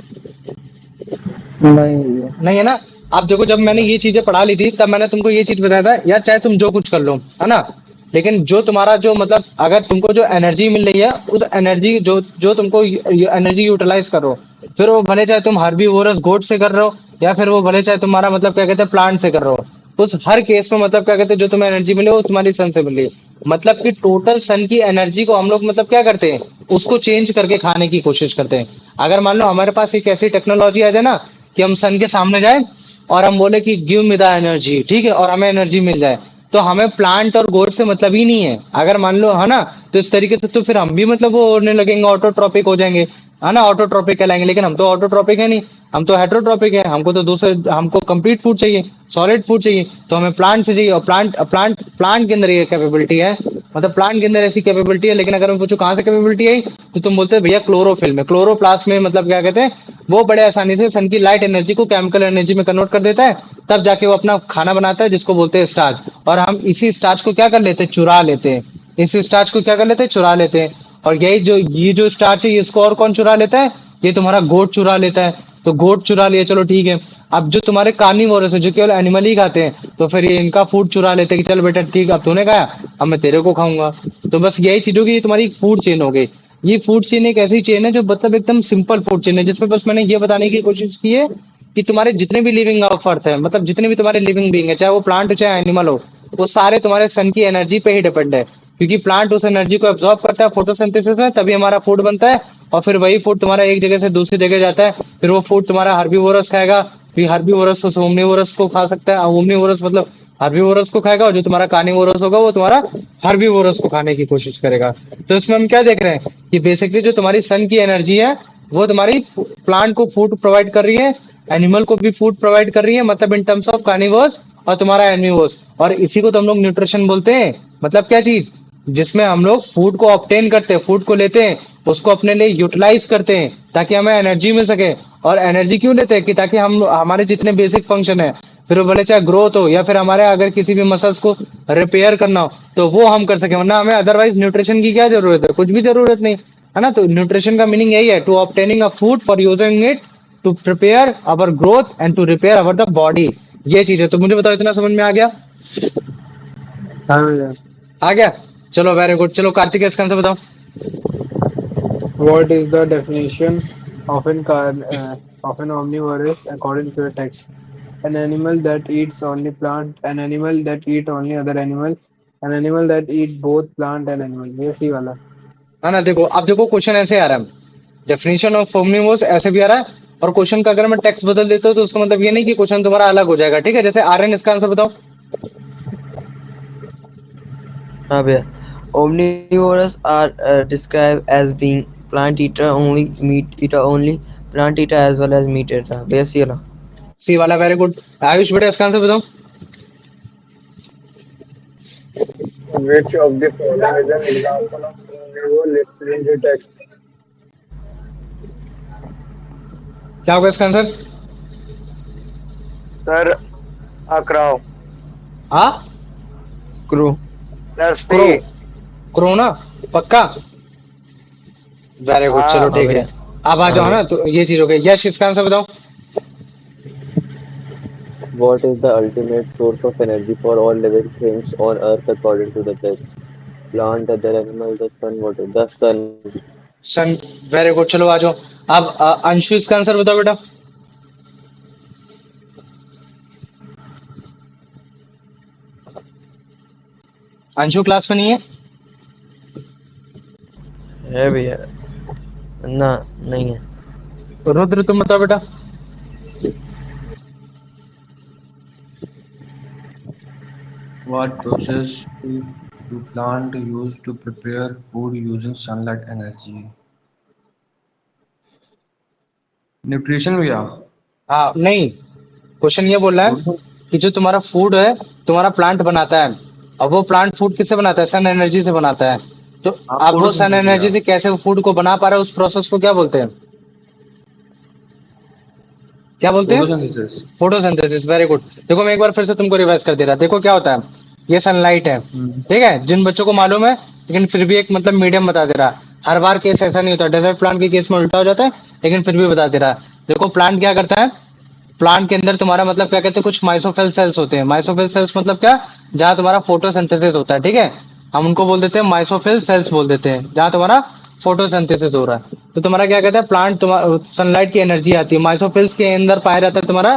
नहीं भैया। नहीं है ना? आप देखो, जब मैंने ये चीजें पढ़ा ली थी तब मैंने तुमको ये चीज बताया था यार, चाहे तुम जो कुछ कर लो, है ना, लेकिन जो तुम्हारा जो मतलब अगर तुमको जो एनर्जी मिल रही है उस एनर्जी जो जो तुमको एनर्जी यूटिलाइज करो, फिर वो भले चाहे तुम हर्बीवोरस गोट से कर रहे हो या फिर वो भले चाहे तुम्हारा मतलब क्या कहते हैं प्लांट से कर रहे हो, उस हर केस में मतलब क्या कहते हैं जो तुम्हें एनर्जी मिले वो तुम्हारी सन से मिली। मतलब कि टोटल सन की एनर्जी को हम लोग मतलब क्या करते हैं, उसको चेंज करके खाने की कोशिश करते हैं। अगर मान लो हमारे पास एक ऐसी टेक्नोलॉजी आ जाए ना कि हम सन के सामने जाए और हम बोले कि गिव मी द एनर्जी, ठीक है, और हमें एनर्जी मिल जाए, तो हमें प्लांट और गोड से मतलब ही नहीं है। अगर मान लो, है ना, तो इस तरीके से तो फिर हम भी मतलब वो होने लगेंगे, ऑटोट्रॉपिक हो जाएंगे, है ना, ऑटोट्रॉपिक कहलाएंगे। लेकिन हम तो ऑटोट्रॉपिक है नहीं, हम तो हेट्रोट्रॉपिक है, हमको तो दूसरे हमको कंप्लीट फूड चाहिए, सॉलिड फूड चाहिए, तो हमें प्लांट से चाहिए। और प्लांट प्लांट प्लांट के अंदर ये कैपेबिलिटी है, मतलब प्लांट के अंदर ऐसी कैपेबिलिटी है। लेकिन अगर मैं पूछूं कहाँ से कैपेबिलिटी आई, तो तुम बोलते हैं भैया क्लोरोफिल में, क्लोरोप्लास्ट में, मतलब क्या कहते हैं, वो बड़े आसानी से सन की लाइट एनर्जी को केमिकल एनर्जी में कन्वर्ट कर देता है, तब जाके वो अपना खाना बनाता है जिसको बोलते हैं स्टार्च। और हम इसी स्टार्च को क्या कर लेते हैं, चुरा लेते हैं। इस स्टार्च को क्या कर लेते हैं, चुरा लेते हैं। और यही जो ये जो स्टार्च है इसको और कौन चुरा लेता है, ये तुम्हारा गोट चुरा लेता है। तो गोट चुरा लिया, चलो ठीक है। अब जो तुम्हारे कार्निवोरस है जो केवल एनिमल ही खाते हैं, तो फिर ये इनका फूड चुरा लेते हैं कि चल बेटा ठीक, अब तूने खाया, अब मैं तेरे को खाऊंगा। तो बस यही चीज होगी, ये तुम्हारी फूड चेन हो गई। ये फूड चेन एक ऐसी चेन है जो मतलब एकदम सिंपल फूड चेन है, जिसमें बस मैंने ये बताने की कोशिश की है कि तुम्हारे जितने भी लिविंग ऑफ अर्थ है, मतलब जितने भी तुम्हारे लिविंग बींग है, चाहे वो प्लांट हो चाहे एनिमल हो, वो सारे तुम्हारे सन की एनर्जी पे ही डिपेंड है। क्योंकि प्लांट उस एनर्जी को एब्जॉर्ब करता है फोटोसिंथेसिस में, तभी हमारा फूड बनता है। और फिर वही फूड तुम्हारा एक जगह से दूसरी जगह जाता है, फिर वो फूड तुम्हारा हर्बीवोरस खाएगा, फिर हर्बीवोरस उस ओमनीवोरस को खा सकता है, ओमनीवोरस मतलब हर्बीवोरस को खाएगा, और जो तुम्हारा कार्निवोरस होगा वो तुम्हारा हर्बीवोरस को खाने की कोशिश करेगा। तो इसमें हम क्या देख रहे हैं कि बेसिकली जो तुम्हारी सन की एनर्जी है वो तुम्हारी प्लांट को फूड प्रोवाइड कर रही है, एनिमल को भी फूड प्रोवाइड कर रही है, मतलब इन टर्म्स ऑफ कार्निवर्स और तुम्हारा एनिमोर्स। और इसी को तो हम लोग न्यूट्रिशन बोलते हैं। मतलब क्या चीज, जिसमें हम लोग फूड को ऑब्टेन करते हैं, फूड को लेते हैं, उसको अपने लिए यूटिलाइज करते हैं ताकि हमें एनर्जी मिल सके। और एनर्जी क्यों लेते हैं कि ताकि हम हमारे जितने बेसिक फंक्शन है, फिर वो भले चाहे ग्रोथ हो या फिर हमारे अगर किसी भी मसल्स को रिपेयर करना हो, तो वो हम कर सके। वरना हमें अदरवाइज न्यूट्रिशन की क्या जरूरत है, कुछ भी जरूरत नहीं, है ना। तो न्यूट्रिशन का मीनिंग यही है, to obtaining a food for using it to prepare our growth and to repair our the body. ये चीज है। तो मुझे बताओ, इतना समझ में आ गया? हाँ भैया। आ गया? चलो वेरी गुड। चलो कार्तिक, इसका आंसर बताओ। What is the definition of an omnivorous according to the text? An animal that eats only plant, an animal that eat only other animal, an animal that eat both plant and animal. ये सी वाला. है ना, देखो अब देखो question ऐसे आ रहा है, डेफिनेशन ऑफ ओमनिवोरस ऐसे भी आ रहा है, और क्वेश्चन का अगर मैं टेक्स्ट बदल देता हूँ तो उसका मतलब ये नहीं कि क्वेश्चन तुम्हारा अलग हो जाएगा, ठीक है। जैसे आर्यन, इसका आंसर बताओ। हाँ भैया, omnivores are described as being plant eater only, meat eater only, plant eater as well as meat eater. भैया सी वाला. सी वाला, वेरी गुड। आयुष बेटा, इसका आंसर बताओ। Which of the following is an example of omnivore listed in the text? क्या होगा इसका answer? Sir, a crow. हाँ, Crow. Sir, crow, C. Crow ना, पक्का, वेरी गुड। चलो हाँ, हाँ ठीक है, भैया. अब आ हाँ जाओ भैया. ना, तो ये चीज हो गई। यश, इसका आंसर बताओ। What is the ultimate source of energy for all living things on Earth according to the text? Plant, other animal, the sun, what is the sun? Sun, very good. चलो आ जाओ। अब अंशु, इसका आंसर बताओ बेटा। Anshu class में नहीं है? है भैया. ना, नहीं है. रुद्र, तुम बताओ बेटा। What process to plant use to prepare food using sunlight energy? Nutrition भैया। हाँ नहीं, क्वेश्चन ये बोल रहा है फोटो। कि जो तुम्हारा फूड है, तुम्हारा प्लांट बनाता है, और वो प्लांट फूड किससे बनाता है? सन एनर्जी से बनाता है। तो हाँ, अब वो सन फोटोसिंथेसिस एनर्जी भैया। से कैसे वो फूड को बना पा रहा है, उस प्रोसेस को क्या बोलते हैं? क्या बोलते हैं? फोटोसिंथेसिस। फोटोसिंथेसिस। Very good. देखो मैं एक बार फिर से तुमको रिवाइज कर दे रहा। देखो क्या होता है, ये सनलाइट है, हम्म। ठीक है, जिन बच्चों को मालूम है, लेकिन फिर भी एक मतलब मीडियम बता दे रहा। हर बार केस ऐसा नहीं होता, डेजर्ट प्लांट के केस में उल्टा हो जाता है, लेकिन फिर भी बता दे रहा। देखो प्लांट क्या करता है, प्लांट के अंदर तुम्हारा मतलब क्या कहते हैं, कुछ माइसोफिल सेल्स होते हैं। माइसोफिल सेल्स मतलब क्या? जहाँ तुम्हारा फोटोसिंथेसिस होता है, ठीक है, हम उनको बोल देते हैं माइसोफिल सेल्स बोल देते हैं, जहाँ तुम्हारा फोटोसिंथेसिस हो रहा है। तो तुम्हारा क्या कहता है, प्लांट तुम्हारा सनलाइट की एनर्जी आती है, माइसोफिल्स के अंदर पाया जाता है तुम्हारा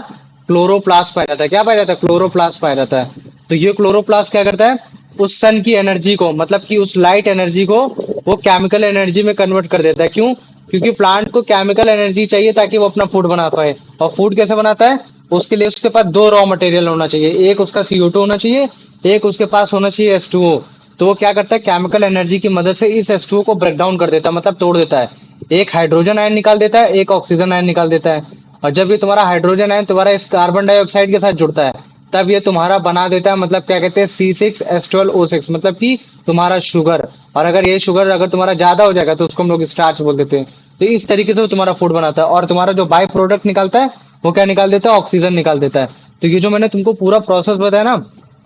क्लोरोप्लास्ट पाया जाता है। क्या पाया जाता है? क्लोरोप्लास्ट पाया जाता है। तो ये क्लोरोप्लास्ट क्या करता है, उस सन की एनर्जी को, मतलब कि उस लाइट एनर्जी को, वो केमिकल एनर्जी में कन्वर्ट कर देता है। क्यों? क्योंकि प्लांट को केमिकल एनर्जी चाहिए ताकि वो अपना फूड बना पाए। और फूड कैसे बनाता है? उसके लिए उसके पास दो रॉ मटेरियल होना चाहिए, एक उसका CO2 होना चाहिए, एक उसके पास होना चाहिए H2O। तो वो क्या करता है, केमिकल एनर्जी की मदद से इस H2O को ब्रेक डाउन कर देता है, मतलब तोड़ देता है। एक हाइड्रोजन आयन निकाल देता है, एक ऑक्सीजन आयन निकाल देता है। और जब ये तुम्हारा हाइड्रोजन आयन तुम्हारा इस कार्बन डाइऑक्साइड के साथ जुड़ता है, तब ये तुम्हारा बना देता है, मतलब क्या कहते हैं, C6H12O6, मतलब कि तुम्हारा शुगर। और अगर ये शुगर अगर तुम्हारा ज्यादा हो जाएगा तो उसको हम लोग स्टार्च बोल देते हैं। तो इस तरीके से वो तुम्हारा फूड बनाता है, और तुम्हारा जो बाय प्रोडक्ट निकालता है वो क्या निकाल देता है? ऑक्सीजन निकाल देता है। तो ये जो मैंने तुमको पूरा प्रोसेस बताया ना,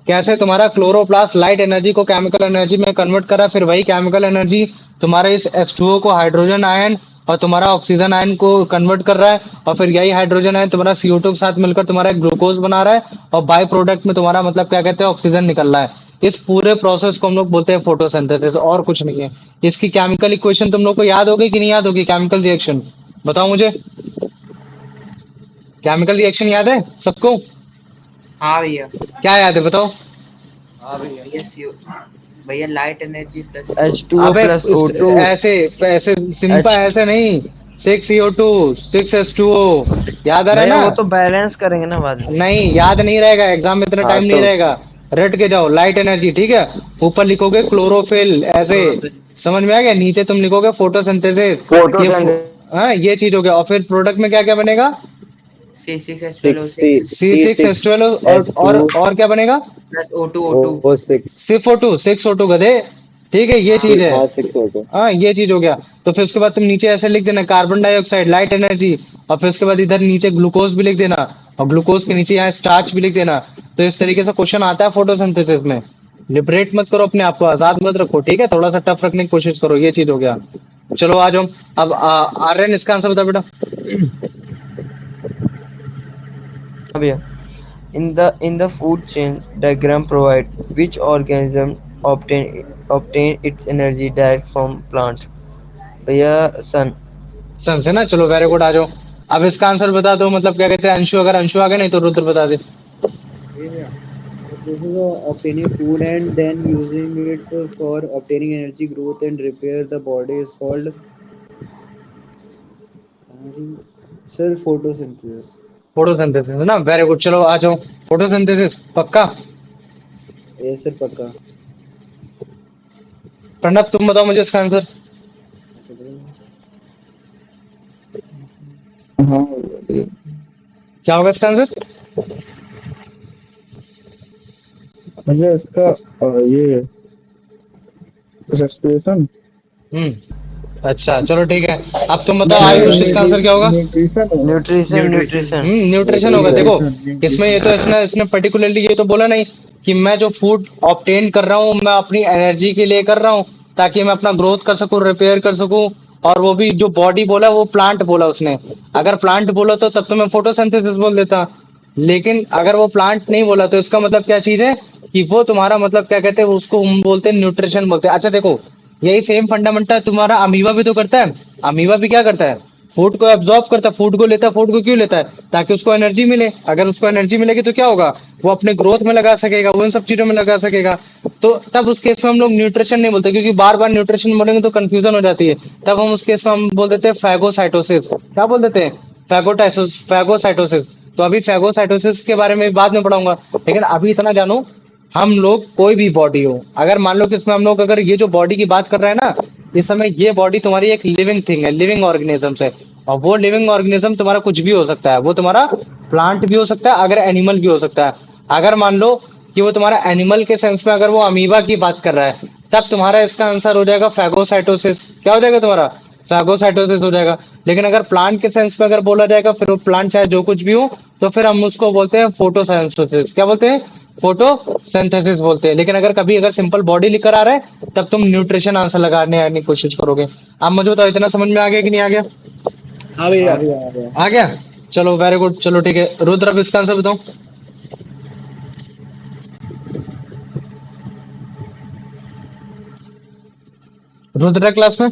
कैसे तुम्हारा क्लोरोप्लास्ट लाइट एनर्जी को केमिकल एनर्जी में कन्वर्ट करा, फिर वही केमिकल एनर्जी तुम्हारे इस H2O को हाइड्रोजन आयन और तुम्हारा ऑक्सीजन आयन को कन्वर्ट कर रहा है, और फिर यही हाइड्रोजन आयन तुम्हारा CO2 के साथ मिलकर तुम्हारा एक ग्लूकोज बना रहा है, और बाय प्रोडक्ट में तुम्हारा मतलब क्या कहते हैं, ऑक्सीजन निकल रहा है। इस पूरे प्रोसेस को हम लोग बोलते हैं फोटोसिंथेसिस, और कुछ नहीं है। इसकी केमिकल इक्वेशन तुम लोग को याद होगी कि नहीं याद होगी? केमिकल रिएक्शन बताओ मुझे, केमिकल रिएक्शन याद है सबको? हाँ भैया। क्या याद है बताओ? हाँ भैया, यस यू भैया, लाइट एनर्जी प्लस H2O अबे plus उस- O2 ऐसे ऐसे सिंपल H ऐसे नहीं, 6CO2 6H2O, याद आ रहा है भैया ना? वो तो बैलेंस करेंगे ना बाद में। नहीं याद नहीं रहेगा, एग्जाम में इतना हाँ टाइम नहीं तो रहेगा। रट के जाओ लाइट एनर्जी, ठीक है, ऊपर लिखोगे क्लोरोफिल ऐसे, क्लोरोफिल। समझ में आ गया? नीचे तुम लिखोगे फोटोसिंथेसिस, फोटोसिंथेसिस। हाँ ये चीज हो गया। और फिर प्रोडक्ट में क्या क्या बनेगा? C6H12O6 C6H12, और क्या बनेगा? Plus O2 O6। सिर्फ O2, 6O2 गधे, ठीक है, ये चीज है। हाँ 6O2। हाँ ये चीज हो गया। तो फिर उसके बाद तुम नीचे ऐसे लिख देना कार्बन डाइऑक्साइड लाइट एनर्जी, और फिर उसके बाद इधर नीचे ग्लूकोज भी लिख देना, और ग्लूकोज के नीचे यहाँ स्टार्च भी लिख देना। तो इस तरीके से क्वेश्चन आता है फोटोसिंथेसिस में। लिबरेट मत करो अपने आप को, आजाद मत रखो, ठीक है, थोड़ा सा टफ रखने की कोशिश करो। ये चीज हो गया। चलो आ जाओ। अब आर्यन इसका आंसर बता बेटा। हाँ भैया, in the food chain diagram provide which organism obtain its energy direct from plant. भैया sun. सन से ना, चलो वेरी गुड, आ जाओ। अब इसका आंसर बता दो, मतलब क्या कहते हैं अंशु, अगर अंशु आ गए, नहीं तो रुद्र बता दे। Yeah. This is obtaining food and then using it for obtaining energy, growth, and repair the body is called sir photosynthesis. Photosynthesis है ना, वेरी गुड। चलो आ जाओ, फोटोसिंथेसिस पक्का। Yes sir पक्का। प्रणब तुम बताओ मुझे इसका आंसर। ऐसे करेंगे। हाँ क्या होगा इसका आंसर? मुझे इसका ये रेस्पिरेशन अच्छा चलो ठीक है। अब तुम बताओ आयुष, इसका आंसर क्या होगा? न्यूट्रिशन होगा। Nutrition. न्यूट्रिशन होगा। देखो न्यूट्रिशन इसमें ये तो इसने पर्टिकुलरली ये तो बोला नहीं कि मैं जो फूड ऑब्टेन कर रहा हूँ मैं अपनी एनर्जी के लिए कर रहा हूँ, ताकि मैं अपना ग्रोथ कर सकूं, रिपेयर कर सकूं। और वो भी जो बॉडी बोला वो प्लांट बोला उसने। अगर प्लांट बोला तो तब तो मैं फोटोसिंथेसिस बोल देता, लेकिन अगर वो प्लांट नहीं बोला तो इसका मतलब क्या चीज है कि वो तुम्हारा मतलब क्या कहते हैं, उसको हम बोलते हैं न्यूट्रिशन बोलते हैं। अच्छा देखो, यही सेम फंडामेंटल तुम्हारा अमीबा भी तो करता है। अमीबा भी क्या करता है, फूड को एब्जॉर्ब करता है, फूड को लेता है। फूड को क्यों लेता है? ताकि उसको एनर्जी मिले। अगर उसको एनर्जी मिलेगी तो क्या होगा, वो अपने ग्रोथ में लगा सकेगा, वो इन सब चीजों में लगा सकेगा। तो तब उस केस में हम लोग न्यूट्रिशन नहीं बोलते, क्योंकि बार बार न्यूट्रिशन बोलेंगे तो कंफ्यूजन हो जाती है। तब हम उस केस में हम बोल देते हैं फैगोसाइटोसिस। क्या बोल देते हैं? फैगोसाइटोसिस। तो अभी फैगोसाइटोसिस के बारे में बाद में पढ़ाऊंगा, लेकिन अभी इतना जानो, हम लोग कोई भी बॉडी हो, अगर मान लो कि इसमें हम लोग अगर ये जो बॉडी की बात कर रहे हैं ना, इस समय ये बॉडी तुम्हारी एक लिविंग थिंग है, लिविंग ऑर्गेनिजम्स है। और वो लिविंग ऑर्गेनिज्म तुम्हारा कुछ भी हो सकता है, वो तुम्हारा प्लांट भी हो सकता है, अगर एनिमल भी हो सकता है। अगर मान लो कि वो तुम्हारा एनिमल के सेंस में अगर वो अमीबा की बात कर रहा है, तब तुम्हारा इसका आंसर हो जाएगा फैगोसाइटोसिस। क्या हो जाएगा तुम्हारा? फैगोसाइटोसिस हो जाएगा। लेकिन अगर प्लांट के सेंस में अगर बोला जाएगा, फिर वो प्लांट चाहे जो कुछ भी हो, तो फिर हम उसको बोलते हैं फोटोसिंथेसिस। क्या बोलते हैं? फोटोसिंथेसिस बोलते हैं। लेकिन अगर कभी अगर सिंपल बॉडी लिखकर आ रहा है, तब तुम न्यूट्रिशन आंसर लगाने की कोशिश करोगे। अब मुझे बताओ, इतना समझ में आ गया कि नहीं आ गया? हाँ भैया। आ गया। चलो वेरी गुड, चलो ठीक है। रुद्र, अब इसका आंसर बताओ। रुद्र है क्लास में?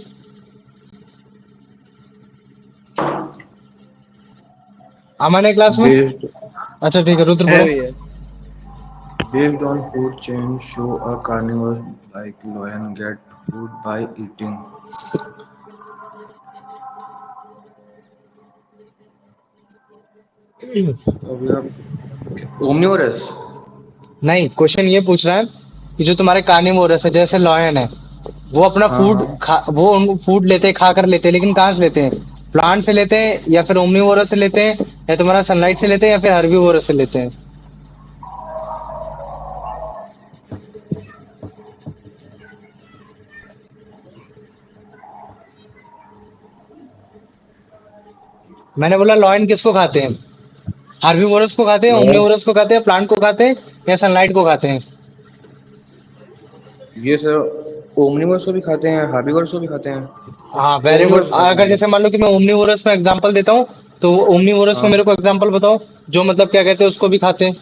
अमन है क्लास में? Based अच्छा ठीक है, रुद्र है बोलो। भैया। based on food chain, show a carnivore like lion get food by eating. तो अभी आप omnivorous. नहीं, क्वेश्चन ये पूछ रहा है कि जो तुम्हारे कार्निवोरस है, जैसे लॉयन है, वो अपना हाँ फूड हाँ, खा, वो फूड लेते हैं, खा कर लेते हैं, लेकिन कहाँ से लेते हैं? प्लांट से लेते हैं, या फिर ओमनीवोरस से लेते हैं, या तुम्हारा सनलाइट से लेते हैं, या फिर हर्बीवोरस से लेते हैं? मैंने बोला लॉयन किसको खाते हैं? हर्बीवोरस को खाते हैं, लॉयन ओमनीवोरस को खाते हैं, प्लांट को खाते हैं, या सनलाइट को खाते हैं? ये सर omnivores को भी खाते हैं, herbivores को भी खाते हैं, हाँ वेरी गुड। omnivores को खाते अगर हैं। जैसे मान लो कि मैं ओमनीवोरस में एग्जांपल देता हूँ, तो ओमनीवोरस में हाँ, मेरे को एग्जांपल बताओ, जो मतलब क्या कहते हैं उसको भी खाते हैं।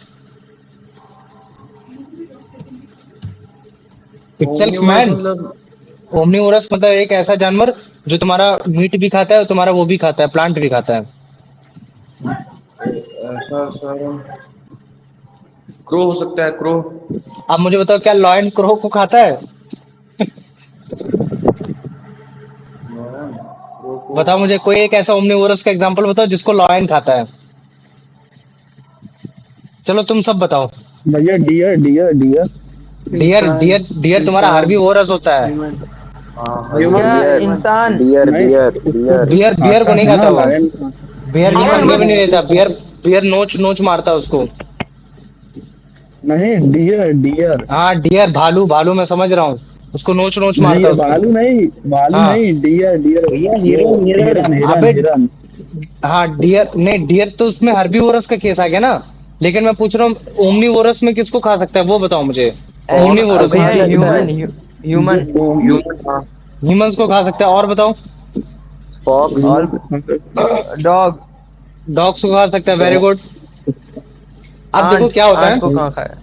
Itself omnivores man. मतलब ओमनीवोरस मतलब एक ऐसा जानवर जो तुम्हारा मीट भी खाता है और तुम्हारा वो भी खाता है, प्लांट भी खाता है। ऐसा सर क्रो हो सकता है, क्रो। अब मुझे बताओ, क्या लॉयन क्रो को खाता है? लॉयन क्रो को बताओ मुझे कोई एक ऐसा ओमनीवोरस का एग्जांपल बताओ जिसको लॉयन खाता है। चलो तुम सब बताओ। भैया डियर डियर डियर डियर? इंसान। डियर डियर तुम्हारा इंसान। हार्बीवोरस होता है। ह्यूमन। हाँ ह्यूमन भैया herbivore। भैया, डियर ह्यूमन। इंसान। डियर नहीं, डियर उसको डियर बियर बियर को खाता नहीं है खाता ना वो। लायन। बियर को ह्यूमन मरने भी ह्यूमन नहीं ह्यूमन देता। बियर बियर नोच नोच मारता है उसको। नहीं, डियर डियर। हाँ डियर, भालू भालू, मैं समझ रहा हूँ। उसको नोच नोच नहीं, मारता ये है उसको। भालू नहीं, भालू हाँ। नहीं, डियर डियर। भैया वो हिरन हिरन। हिरन हिरन अबे हिरन। हाँ डियर नहीं, डियर तो उसमें हर्बीवोरस का केस आ गया ना। लेकिन मैं पूछ रहा हूँ ओमनीवोरस में किसको खा सकता है, वो बताओ मुझे। फॉक्स को ओमनीवोरस में भैया खा सकता है। ह्यूमन ह्यूमन ह्यूमन, हाँ। ह्यूमंस को खा सकता है। और बताओ। फॉक्स ह्यूमन और को खा सकता है। डॉग। डॉग्स को खा सकता है, वेरी डॉग। गुड। अब देखो आंट क्या होता आंट है। को कहाँ खाया?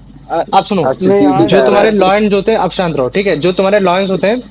अब सुनो। आ नहीं, चुकी आंट जो को बेचारा। तुम्हारे लॉयन जो होते हैं, अब शांत रहो ठीक है, जो तुम्हारे लॉयंस होते हैं,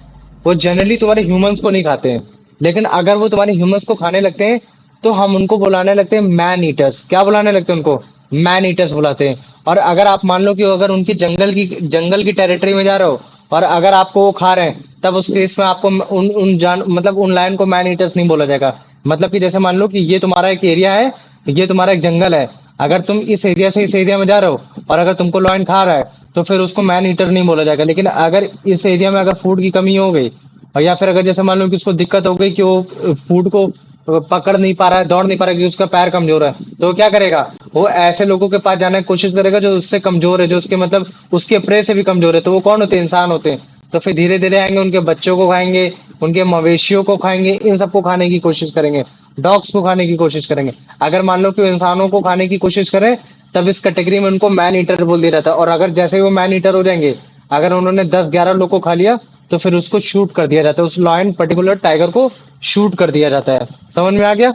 वो जनरली तुम्हारे ह्यूमंस को नहीं खाते हैं। लेकिन अगर वो तुम्हारे ह्यूमंस को खाने लगते हैं, तो हम उनको बुलाने लगते हैं मैन ईटर्स। क्या बुलाने लगते हैं उनको? मैन ईटर्स बुलाते हैं। और अगर आप मान लो कि अगर उनकी जंगल की टेरिटरी में जा रहे हो, और अगर आपको वो खा रहे हैं, तब उस केस में आपको उन उन जान मतलब उन लायन को मैन ईटर्स नहीं बोला जाएगा। मतलब कि जैसे मान लो कि ये तुम्हारा एक एरिया है, ये तुम्हारा एक जंगल है। अगर तुम इस एरिया से इस एरिया में जा रहे हो, और अगर तुमको लॉयन खा रहा है, तो फिर उसको मैन ईटर नहीं बोला जाएगा। लेकिन अगर इस एरिया में अगर फूड की कमी हो गई, और या फिर अगर जैसे मान लो कि उसको दिक्कत हो गई कि वो फूड को पकड़ नहीं पा रहा है, दौड़ नहीं पा रहा है, कि उसका पैर कमजोर है, तो वो क्या करेगा? वो ऐसे लोगों के पास जाने की कोशिश करेगा जो उससे कमजोर है, जो उसके मतलब उसके प्रे से भी कमजोर है। तो वो कौन होते हैं? इंसान होते हैं। तो फिर धीरे धीरे आएंगे, उनके बच्चों को खाएंगे, उनके मवेशियों को खाएंगे, इन सबको खाने की कोशिश करेंगे, डॉग्स को खाने की कोशिश करेंगे। अगर मान लो कि वो इंसानों को खाने की कोशिश करें, तब इस कैटेगरी में उनको मैन ईटर बोल दिया जाता है। और अगर जैसे ही वो मैन ईटर हो जाएंगे, अगर उन्होंने 10-11 लोग को खा लिया, तो फिर उसको शूट कर दिया जाता है, उस लॉयन पर्टिकुलर टाइगर को शूट कर दिया जाता है। समझ में आ गया?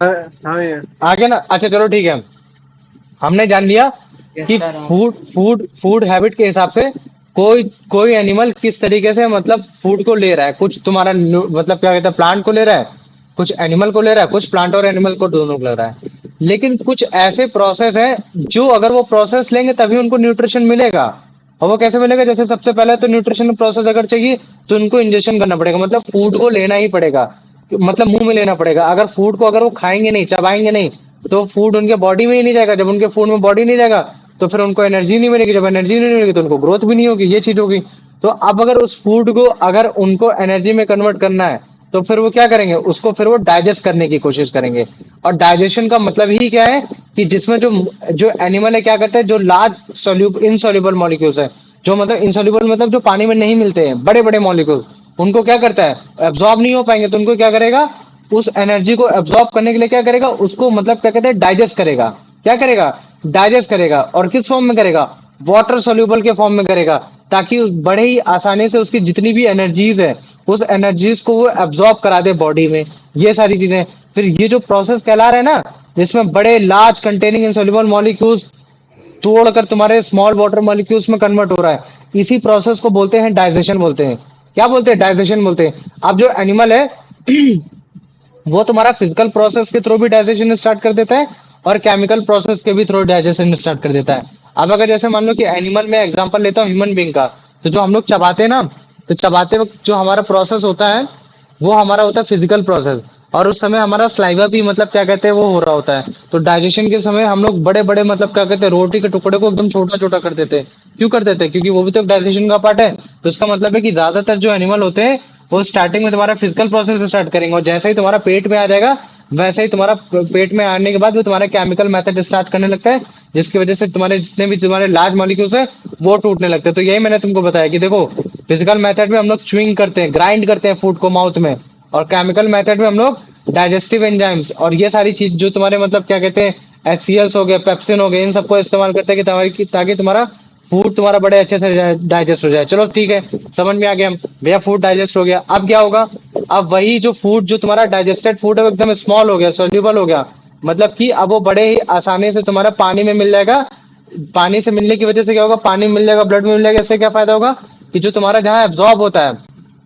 हाँ हाँ भैया। आ गया ना? अच्छा चलो ठीक है। हमने जान लिया यस कि sir. Food food food habit के हिसाब से कोई कोई एनिमल किस तरीके से मतलब फूड को ले रहा है। कुछ तुम्हारा मतलब क्या कहते हैं, प्लांट को ले रहा है, कुछ एनिमल को ले रहा है, कुछ प्लांट और एनिमल को दोनों को ले रहा है। लेकिन कुछ ऐसे प्रोसेस है जो अगर वो प्रोसेस लेंगे तभी उनको न्यूट्रिशन मिलेगा। और वो कैसे मिलेगा? जैसे सबसे पहले तो न्यूट्रिशन प्रोसेस अगर चाहिए, तो उनको इंजेक्शन करना पड़ेगा, मतलब फूड को लेना ही पड़ेगा, मतलब मुंह में लेना पड़ेगा। अगर फूड को अगर वो खाएंगे नहीं, चबाएंगे नहीं, तो फूड उनके बॉडी में ही नहीं जाएगा। जब उनके फूड में बॉडी नहीं जाएगा, तो फिर उनको एनर्जी नहीं मिलेगी। जब एनर्जी नहीं मिलेगी, तो उनको ग्रोथ भी नहीं होगी। ये चीज होगी। तो अब अगर उस फूड को अगर उनको एनर्जी में कन्वर्ट करना है, तो फिर वो क्या करेंगे, उसको फिर वो डाइजेस्ट करने की कोशिश करेंगे। और डाइजेशन का मतलब ही क्या है कि जिसमें जो जो एनिमल है क्या करता है, जो लार्ज सोल्यूब इनसॉल्युबल मॉलिक्यूल्स है, जो मतलब इनसॉल्युबल मतलब जो पानी में नहीं मिलते हैं, बड़े बड़े मॉलिक्यूल्स, उनको क्या करता है, एब्जॉर्ब नहीं हो पाएंगे तो उनको क्या करेगा, उस एनर्जी को एब्जॉर्ब करने के लिए क्या करेगा, उसको मतलब क्या कहते हैं, डाइजेस्ट करेगा। क्या करेगा, डाइजेस्ट करेगा। और किस फॉर्म में करेगा, वाटर सोल्यूबल के फॉर्म में करेगा, ताकि बड़े ही आसानी से उसकी जितनी भी एनर्जीज है, उस एनर्जीज को वो एब्जॉर्ब करा दे बॉडी में। ये सारी चीजें, फिर ये जो प्रोसेस कहला रहा है ना, जिसमें बड़े लार्ज कंटेनिंग इनसॉल्युबल मॉलिक्यूल्स तोड़कर तुम्हारे स्मॉल वाटर मॉलिक्यूल्स में कन्वर्ट हो रहा है, इसी प्रोसेस को बोलते हैं डाइजेशन बोलते हैं। क्या बोलते हैं, डाइजेशन बोलते हैं। अब जो एनिमल है वो तुम्हारा फिजिकल प्रोसेस के थ्रू भी डाइजेशन स्टार्ट कर देता है और केमिकल प्रोसेस के भी थ्रू डाइजेशन स्टार्ट कर देता है। अब अगर जैसे मान लो कि एनिमल में एग्जांपल लेता हूँ ह्यूमन बीइंग का, तो जो हम लोग चबाते हैं ना, तो चबाते वक्त जो हमारा प्रोसेस होता है वो हमारा होता है फिजिकल प्रोसेस, और उस समय हमारा स्लाइवा भी मतलब क्या कहते हैं वो हो रहा होता है। तो डाइजेशन के समय हम लोग बड़े बड़े मतलब क्या कहते हैं, रोटी के टुकड़े को एकदम छोटा छोटा कर देते हैं। क्यों कर देते हैं, क्योंकि वो भी तो डाइजेशन का पार्ट है। तो इसका मतलब है कि ज्यादातर जो एनिमल होते हैं वो स्टार्टिंग में तुम्हारा फिजिकल प्रोसेस स्टार्ट करेंगे, और जैसे ही तुम्हारा पेट में आ जाएगा, वैसे ही तुम्हारा पेट में आने के बाद वो तुम्हारा केमिकल मेथड स्टार्ट करने लगता है, जिसकी वजह से तुम्हारे जितने भी तुम्हारे लार्ज मॉलिक्यूल्स है वो टूटने लगते हैं। तो यही मैंने तुमको बताया कि देखो, फिजिकल मेथड में हम लोग च्युइंग करते हैं, ग्राइंड करते हैं फूड को माउथ में, और केमिकल मेथड में हम लोग डाइजेस्टिव एंजाइम्स और ये सारी चीज जो तुम्हारे मतलब क्या कहते हैं, HCLs हो गए, पेप्सिन हो गए, इन सबको इस्तेमाल करते हैं कि ताकि तुम्हारा फूड तुम्हारा बड़े अच्छे से डाइजेस्ट हो जाए। चलो ठीक है, समझ में आ गया भैया, फूड डाइजेस्ट हो गया। अब क्या होगा, अब वही जो फूड जो तुम्हारा डाइजेस्टेड फूड है वो एकदम स्मॉल हो गया, सोल्यूबल हो गया, मतलब कि अब वो बड़े ही आसानी से तुम्हारा पानी में मिल जाएगा। पानी से मिलने की वजह से क्या होगा, पानी में मिल जाएगा, ब्लड में मिल जाएगा। इससे क्या फायदा होगा कि जो तुम्हारा जहाँ एब्जॉर्ब होता है,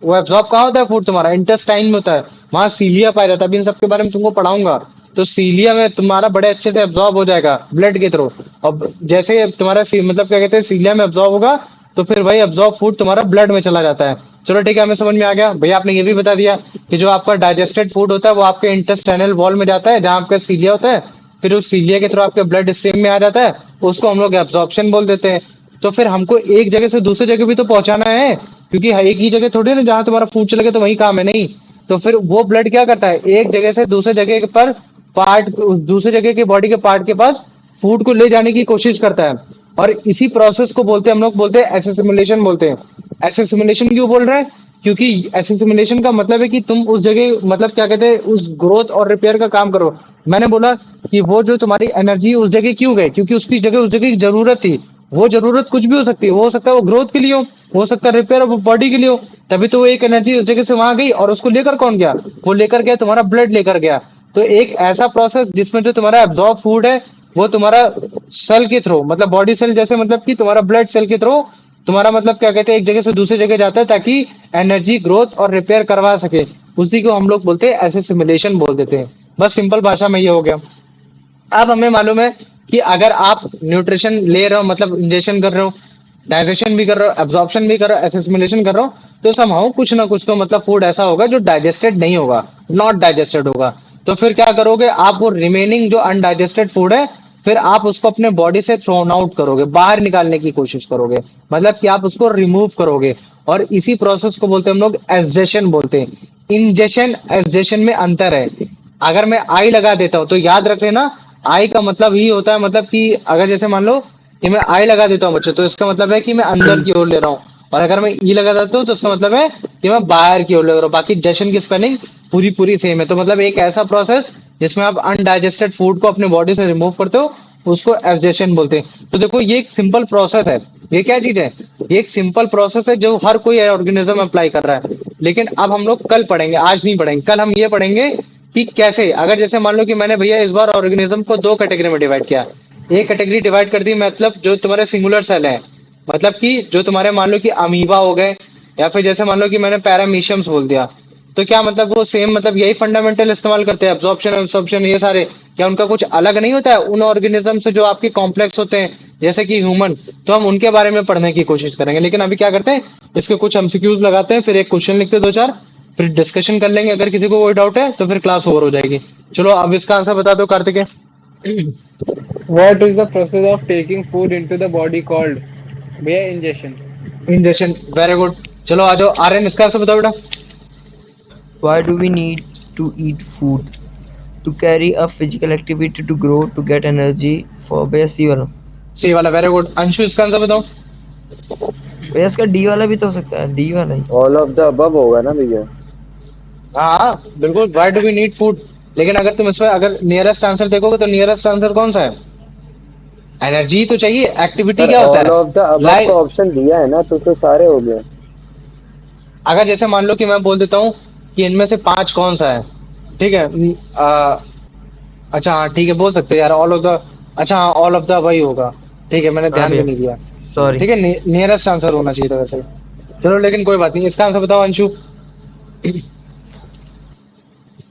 वो एब्जॉर्ब कहाँ होता है, फूड तुम्हारा इंटेस्टाइन में होता है, वहां सीलिया पाया जाता है। अभी इन सबके बारे में तुमको पढ़ाऊंगा। तो सीलिया में तुम्हारा बड़े अच्छे से एब्जॉर्ब हो जाएगा ब्लड के थ्रू। और जैसे तुम्हारा मतलब क्या कहते हैं, सीलिया में एब्जॉर्ब होगा, तो फिर वही एब्जॉर्ब फूड तुम्हारा ब्लड में चला जाता है। चलो ठीक है, हमें समझ में आ गया भैया। आपने ये भी बता दिया कि जो आपका डाइजेस्टेड फूड होता है वो आपके इंटेस्टाइनल वॉल में जाता है, जहाँ आपका सीलिया होता है, फिर उस सीलिया के थ्रू आपके ब्लड स्ट्रीम में आ जाता है, उसको हम लोग एब्जॉर्प्शन बोल देते हैं। तो फिर हमको एक जगह से दूसरी जगह भी तो पहुंचाना है, क्योंकि एक ही जगह थोड़ी ना जहां तुम्हारा फूड चले गया तो वही काम है, नहीं। तो फिर वो ब्लड क्या करता है, एक जगह से दूसरे जगह पर पार्ट, दूसरे जगह के बॉडी के पार्ट के पास फूड को ले जाने की कोशिश करता है। और इसी प्रोसेस को बोलते हैं, हम लोग बोलते हैं एसेसिमुलेशन बोलते हैं। एसेसिमुलेशन क्यों बोल रहे हैं, क्योंकि एसेसिमुलेशन का मतलब है कि तुम उस जगह मतलब क्या कहते हैं, उस ग्रोथ और रिपेयर का काम करो। मैंने बोला कि वो जो तुम्हारी एनर्जी उस जगह क्यों गई, क्योंकि उसकी जगह उस जगह की जरूरत थी। वो जरूरत कुछ भी हो सकती है, हो सकता है वो ग्रोथ के लिए हो सकता है रिपेयर ऑफ बॉडी के लिए हो। तभी तो वो एक एनर्जी उस जगह से वहां गई, और उसको लेकर कौन गया, वो लेकर गया तुम्हारा ब्लड लेकर गया। तो एक ऐसा प्रोसेस जिसमें जो तुम्हारा एब्जॉर्ब फूड है वो तुम्हारा सेल के थ्रू, मतलब बॉडी सेल जैसे, मतलब कि तुम्हारा ब्लड सेल के थ्रू तुम्हारा मतलब क्या कहते हैं, एक जगह से दूसरी जगह जाता है ताकि एनर्जी ग्रोथ और रिपेयर करवा सके। उसी को हम लोग बोलते हैं एसेसिमुलेशन बोल देते हैं। बस सिंपल भाषा में ये हो गया। अब हमें मालूम है कि अगर आप न्यूट्रिशन ले रहे हो, मतलब इंजेक्शन कर रहे हो, डाइजेशन भी कर रहे हो, एब्जॉर्प्शन भी कर रहे हो, एसिमिलेशन कर रहे हो, तो समहाउ कुछ ना कुछ तो मतलब फूड ऐसा होगा जो डाइजेस्टेड नहीं होगा, नॉट डाइजेस्टेड होगा। तो फिर क्या करोगे आप, वो रिमेनिंग जो अनडाइजेस्टेड फूड है, फिर आप उसको अपने बॉडी से थ्रोन आउट करोगे, बाहर निकालने की कोशिश करोगे, मतलब कि आप उसको रिमूव करोगे। और इसी प्रोसेस को बोलते हैं हम लोग एग्जेशन बोलते हैं। इंजेशन एग्जेशन में अंतर है। अगर मैं आई लगा देता हूं तो याद रख लेना, आई का मतलब ही होता है, मतलब कि अगर जैसे मान लो कि मैं आई लगा देता हूँ बच्चों, तो इसका मतलब है कि मैं अंदर की ओर ले रहा हूँ। और अगर मैं ई लगा देता हूँ तो इसका मतलब है कि मैं बाहर की ओर ले रहा हूँ। बाकी जशन की स्पेलिंग पूरी पूरी सेम है। तो मतलब एक ऐसा प्रोसेस जिसमें आप अनडाइजेस्टेड फूड को अपने बॉडी से रिमूव करते हो, उसको एग्जेशन बोलते हैं। तो देखो ये एक सिंपल प्रोसेस है। ये क्या चीज है, ये एक सिंपल प्रोसेस है जो हर कोई ऑर्गेनिज्म अप्लाई कर रहा है। लेकिन अब हम लोग कल पढ़ेंगे, आज नहीं पढ़ेंगे। कल हम ये पढ़ेंगे कि कैसे, अगर जैसे मान लो कि मैंने भैया इस बार ऑर्गेनिज्म को दो कैटेगरी में डिवाइड किया। एक कैटेगरी डिवाइड कर दी, मतलब जो तुम्हारे सिंगुलर सेल है, मतलब कि जो तुम्हारे मान लो कि अमीबा हो गए, या फिर जैसे मान लो कि मैंने पैरामीशियम्स बोल दिया, तो क्या मतलब वो सेम मतलब यही फंडामेंटल इस्तेमाल करते हैं, एब्जॉर्प्शन एब्सॉर्प्शन ये सारे, क्या उनका कुछ अलग नहीं होता है उन ऑर्गेनिज्म से जो आपके कॉम्प्लेक्स होते हैं जैसे कि ह्यूमन? तो हम उनके बारे में पढ़ने की कोशिश करेंगे। लेकिन अभी क्या करते हैं, इसके कुछ एमसीक्यूज लगाते हैं, फिर एक क्वेश्चन लिखते हैं दो चार, फिर डिस्कशन कर लेंगे। अगर किसी को कोई डाउट है तो फिर क्लास ओवर हो जाएगी। चलो अब इसका आंसर बता दो Kartikeya. What is the process of taking food into the body called? भैया ingestion. Injection, very good. चलो आ जाओ आर्यन, इसका आंसर बताओ बेटा। Why do we need to eat food? To carry a physical activity, to grow, to get energy for भैया सी वाला। सी वाला, वेरी गुड। अंशु इसका आंसर बताओ। भैया इसका डी वाला भी तो हो सकता है, डी वाला ही। ऑल ऑफ द अबव होगा ना भैया? हाँ हाँ, बिल्कुल, why do we need food. लेकिन अगर तुम इसमें अगर नियरेस्ट आंसर देखोगे तो नियरेस्ट आंसर कौन सा है? एनर्जी तो चाहिए। एक्टिविटी सर क्या होता ऑल है? ऑफ द अबव का लाइक, ऑप्शन दिया है ना, तो सारे हो गए। अगर जैसे मान लो कि मैं बोल देता हूँ कि इनमें से पांच कौन सा है, ठीक है। अच्छा हाँ ठीक है, बोल सकते हो यार, ऑल ऑफ द। अच्छा हाँ, ऑल ऑफ द वही होगा। ठीक है, मैंने हाँ ध्यान भी भैया, नहीं दिया। सॉरी। ठीक है, नियरेस्ट आंसर होना चाहिए था वैसे। चलो लेकिन कोई बात नहीं, इसका आंसर बताओ Anshu.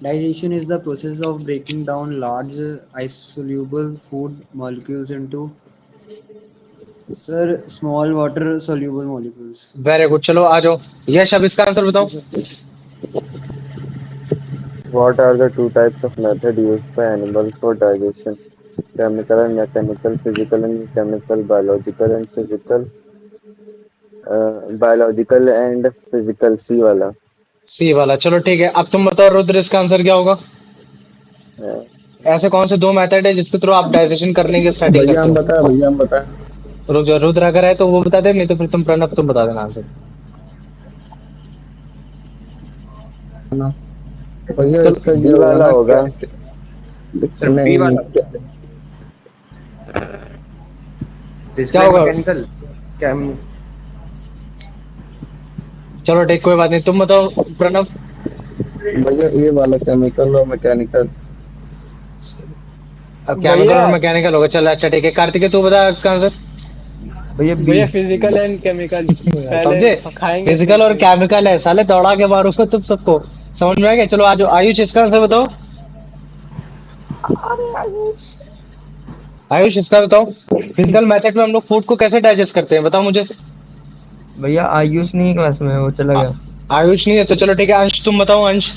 Digestion is the process of breaking down large insoluble food molecules into small water soluble molecules. Very good, चलो आ जाओ। यश, अब इसका आंसर बताओ। What are the two types of method used by animals for digestion? Chemical and mechanical, physical and chemical, biological and physical, सी वाला। सी वाला, चलो ठीक है। अब तुम बताओ रुद्र, इसका आंसर क्या होगा? अ, ऐसे कौन से दो मेथड है जिसके थ्रू आप डाइजेशन करने की स्टार्टिंग भैया करते हम हो? बताए, भैया हम बताए। रुक जाओ, रुद्र अगर है तो वो बता दे, नहीं तो फिर तुम प्रणव, तुम बता देना आंसर। है ना? भैया चलो, इसका ये डी होगा वाला ना, होगा। क्या सर बी नहीं वाला क्या, क्या डिस्प्ले होगा? मैकेनिकल कैम चलो ठीक, कोई बात नहीं, तुम बताओ प्रणव। भैया ये वाला केमिकल और मैकेनिकल। अब केमिकल भैया और मैकेनिकल होगा, चल अच्छा ठीक है। कार्तिकेय तू बता इसका आंसर। भैया बी। भैया फिजिकल एंड केमिकल, पहले समझे? खाएंगे फिर फिजिकल और केमिकल है साले, दौड़ा के मारूंगा तुम सबको। समझ में आ गया? चलो आज आयुष, इसका आंसर बताओ। आयुष इसका बताओ। फिजिकल मेथड में हम लोग फूड को कैसे डाइजेस्ट करते हैं, बताओ मुझे। भैया आयुष नहीं क्लास में, वो चला आ- गया। आयुष नहीं है तो चलो ठीक है, अंश तुम बताओ अंश।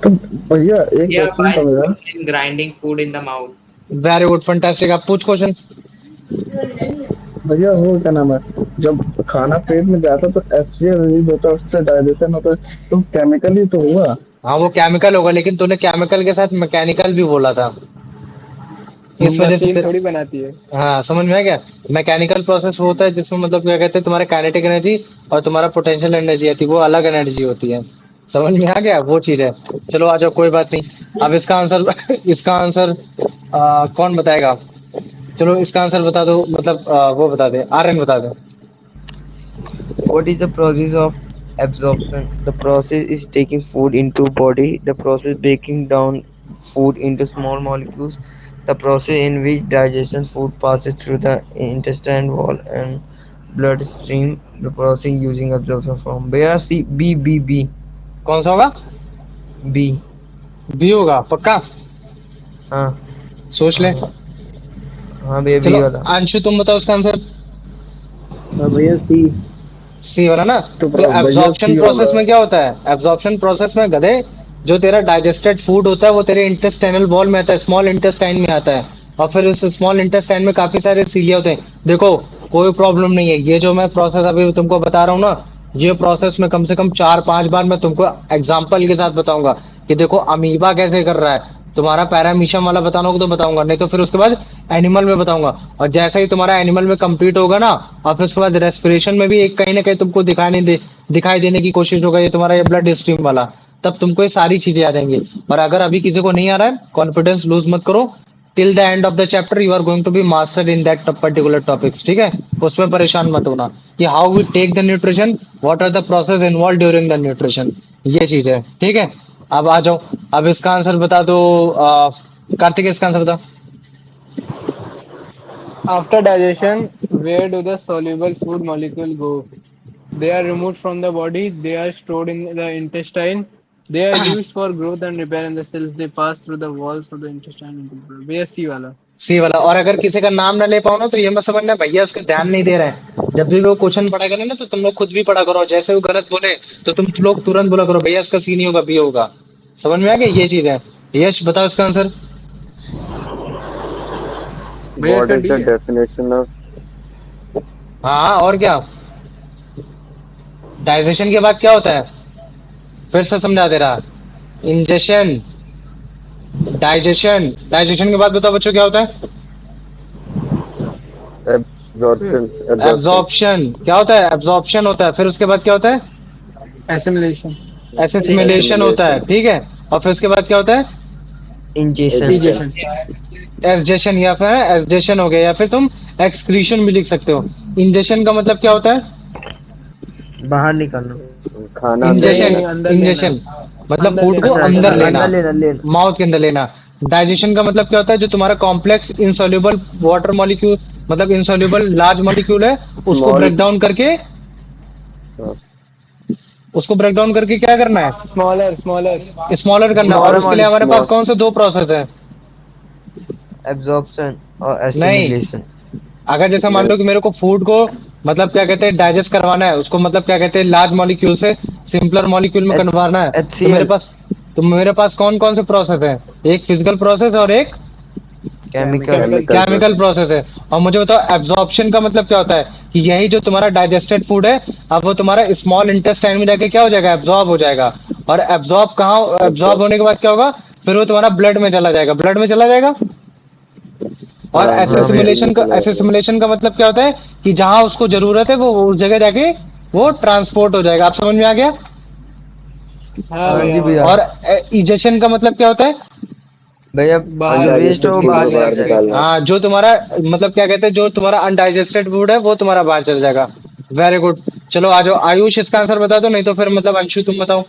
तो भैया एक Yeah, क्वेश्चन by था मेरा। mixing and grinding food in the mouth. Very good, fantastic. आप पूछ क्वेश्चन। भैया वो क्या नाम है, जब खाना पेट में जाता तो एचसीएल रिलीज होता है, उससे डाइजेशन होता है, तो केमिकल ही तो हुआ। हाँ वो केमिकल होगा, लेकिन तूने केमिकल के साथ मैकेनिकल भी बोला था, इस वजह से मशीन फिर। थोड़ी बनाती है। हाँ समझ में आ गया। मैकेनिकल प्रोसेस वो होता है जिसमें मतलब क्या कहते हैं, तुम्हारे काइनेटिक एनर्जी और तुम्हारा पोटेंशियल एनर्जी आती है, वो अलग एनर्जी होती है। समझ में आ गया, वो चीज है। चलो आ जाओ, कोई बात नहीं। अब इसका आंसर इसका आंसर कौन बताएगा? चलो इसका आंसर बता दो, मतलब वो बता दे, आर्यन बता दे। What is the process of absorption? The process is taking food into body. The process breaking down food into small molecules. The process in which digestion food passes through the intestine wall and bloodstream. The process using absorption from भैया C B B B कौन सा होगा? B. B होगा पक्का? हाँ सोच ले। हाँ हाँ भैया चलो बी वाला। अंशु तुम बताओ उसका आंसर। भैया सी। सी वाला ना? तो तो भैया एब्जॉर्प्शन सी प्रोसेस होगा। में क्या होता है? एब्जॉर्प्शन प्रोसेस में गधे, जो तेरा डाइजेस्टेड फूड होता है वो तेरे इंटेस्टाइनल वॉल में आता है, स्मॉल इंटेस्टाइन में आता है। और फिर उस स्मॉल इंटेस्टाइन में काफी सारे सीलिया होते हैं। देखो, कोई प्रॉब्लम नहीं है, ये जो मैं प्रोसेस अभी तुमको बता रहा हूँ ना, ये प्रोसेस में कम से कम 4-5 बार मैं तुमको एग्जाम्पल के साथ बताऊंगा कि देखो अमीबा कैसे कर रहा है। तुम्हारा पैरामीशियम वाला बताना होगा तो बताऊंगा, नहीं तो फिर उसके बाद एनिमल में बताऊंगा। और जैसे ही तुम्हारा एनिमल में कंप्लीट होगा ना, और फिर उसके बाद रेस्पिरेशन में भी एक कहीं ना कहीं तुमको दिखाई देने की कोशिश होगा, ये तुम्हारा ये ब्लड स्ट्रीम वाला। तब तुमको ये सारी चीजें आ जाएंगी। और अगर अभी किसी को नहीं आ रहा है, कॉन्फिडेंस लूज मत करो। Till the end of the chapter you are going to be master in that particular topics, ठीक है? उसमें परेशान मत होना कि how we take the nutrition, what are the process involve during the nutrition, ये चीज है, ठीक है? अब आ जाओ, अब इसका आंसर बता दो। कार्तिक, इसका आंसर बता। After digestion, where do the soluble food molecule go? They are removed from the body. They are stored in the intestine. They are used for growth and repair in the cells. They pass through the walls of the intestine into the blood. भैया सी वाला। सी वाला। और अगर किसी का नाम ना ले पाओ ना, तो ये मत समझना भैया उसका ध्यान नहीं दे रहे हैं। जब भी वो क्वेश्चन पढ़ा करें ना, तो तुम लोग खुद भी पढ़ा करो, जैसे वो गलत बोले तो तुम लोग तुरंत बोला करो भैया इसका सी नहीं होगा, बी होगा। समझ में आ गया, ये चीज है। यश बताओ इसका आंसर। भैया What इसका is डी the है। definition of हाँ और क्या? डाइजेशन के बाद क्या होता है? फिर से समझा दे रहा। इंजेशन, डाइजेशन, डाइजेशन के बाद बताओ बच्चों क्या होता है? absorption. एब्जॉर्प्शन। क्या होता है? एब्जॉर्प्शन होता है। फिर उसके बाद क्या होता है? Assimilation. एसेसिमिलेशन होता है, Assimilation. ठीक है। और फिर उसके बाद क्या होता है? ingestion. Addition. Digestion. एक्सजेशन, या फिर एक्सजेशन हो गया, या फिर तुम एक्सक्रीशन भी लिख सकते हो। इंजेशन का मतलब क्या होता है? बाहर निकालना। खाना अंदर नहीं इंजेशन, नहीं, लेना. अंदर लेना। इंजेशन मतलब अंदर फूड को लेना, अच्छा अंदर अंदर अच्छा, लेना। लेना, अंदर लेना लेना। माउथ के अंदर लेना। डाइजेशन का मतलब क्या होता है? जो तुम्हारा कॉम्प्लेक्स इनसॉल्युबल वाटर मॉलिक्यूल, मतलब इनसॉल्युबल लार्ज मॉलिक्यूल है, उसको Small. ब्रेक डाउन करके, uh, उसको ब्रेक डाउन करके क्या करना है? Smaller, smaller. स्मॉलर करना है। और Smaller उसके लिए हमारे molecule. पास small. कौन से दो प्रोसेस है? Absorption और नहीं, assimilation. अगर जैसे मान Well, लो कि मेरे को फूड को मतलब क्या कहते हैं डाइजेस्ट करवाना है, उसको मतलब क्या कहते हैं लार्ज मॉलिक्यूल से सिंपलर मॉलिक्यूल में H कन्वर्ना है, HCl. तो मेरे पास कौन कौन से प्रोसेस है? एक फिजिकल प्रोसेस और एक Chemical. Chemical. chemical chemical process. Process है। और मुझे बताओ एब्जॉर्प्शन का मतलब क्या होता है? कि यही जो तुम्हारा डाइजेस्टेड फूड है, अब वो तुम्हारा स्मॉल इंटेस्टाइन में जाके क्या हो जाएगा? एब्जॉर्ब हो जाएगा। और एब्जॉर्ब कहाँ, एब्जॉर्ब Absorb. होने के बाद क्या होगा? फिर वो तुम्हारा ब्लड में चला जाएगा, ब्लड में चला जाएगा। और हाँ हाँ ब्लड भैया। स्ट्रीम में एसेसिमुलेशन का, चला जाएगा. एसेसिमुलेशन का मतलब क्या होता है? कि जहां उसको जरूरत है वो उस जगह जाके वो ट्रांसपोर्ट हो जाएगा। आप समझ में आ गया? हाँ हाँ भैया, जी हाँ। भैया। और इजेशन का मतलब क्या होता है? भैया बाहर जो वेस्ट हो अनडाइजेस्टेड वो फूड बाहर को चला बाहर जाएगा। एक्सक्रीशन। निकालना. हाँ, जो तुम्हारा मतलब क्या कहते हैं, जो तुम्हारा अनडाइजेस्टेड फूड है वो तुम्हारा बाहर चल जाएगा। Very good. चलो आ जाओ आयुष, इसका आंसर बता दो, नहीं तो फिर मतलब अंशु तुम बताओ।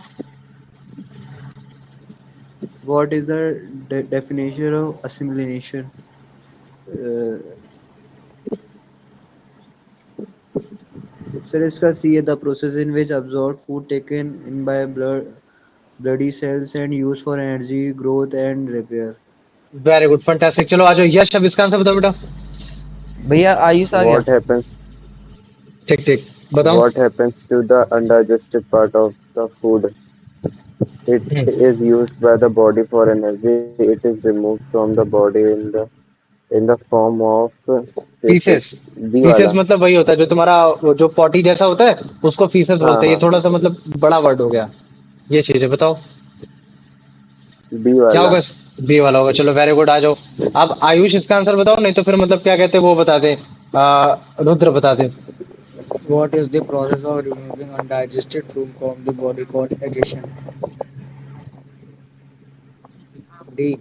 What is the definition of assimilation? Uh, sir, इसका C है the process in which absorbed food taken in by bloody cells and used for energy, growth and repair. Very good, fantastic. चलो आ जाओ यश, अब इसका आंसर बताओ बेटा। भैया आयुष आ गया। What happens? ठीक ठीक, बताओ। What happens to the undigested part of the food? It is used by the body for energy. It is removed from the body in the form of feces. Faeces, B faeces वाला. मतलब वही होता है जो तुम्हारा वो जो potty जैसा होता है, उसको फीसेस हाँ बोलते हैं। ये हाँ. थोड़ा सा मतलब बड़ा वर्ड हो गया। ये चीज है, बताओ B क्या वाला. होगा? बी वाला होगा। चलो वेरी गुड, आ जाओ। अब आयुष इसका आंसर बताओ, नहीं तो फिर मतलब क्या कहते हैं वो बता दे। रुद्र बता दे। What is the process of removing undigested food from the body called digestion? D.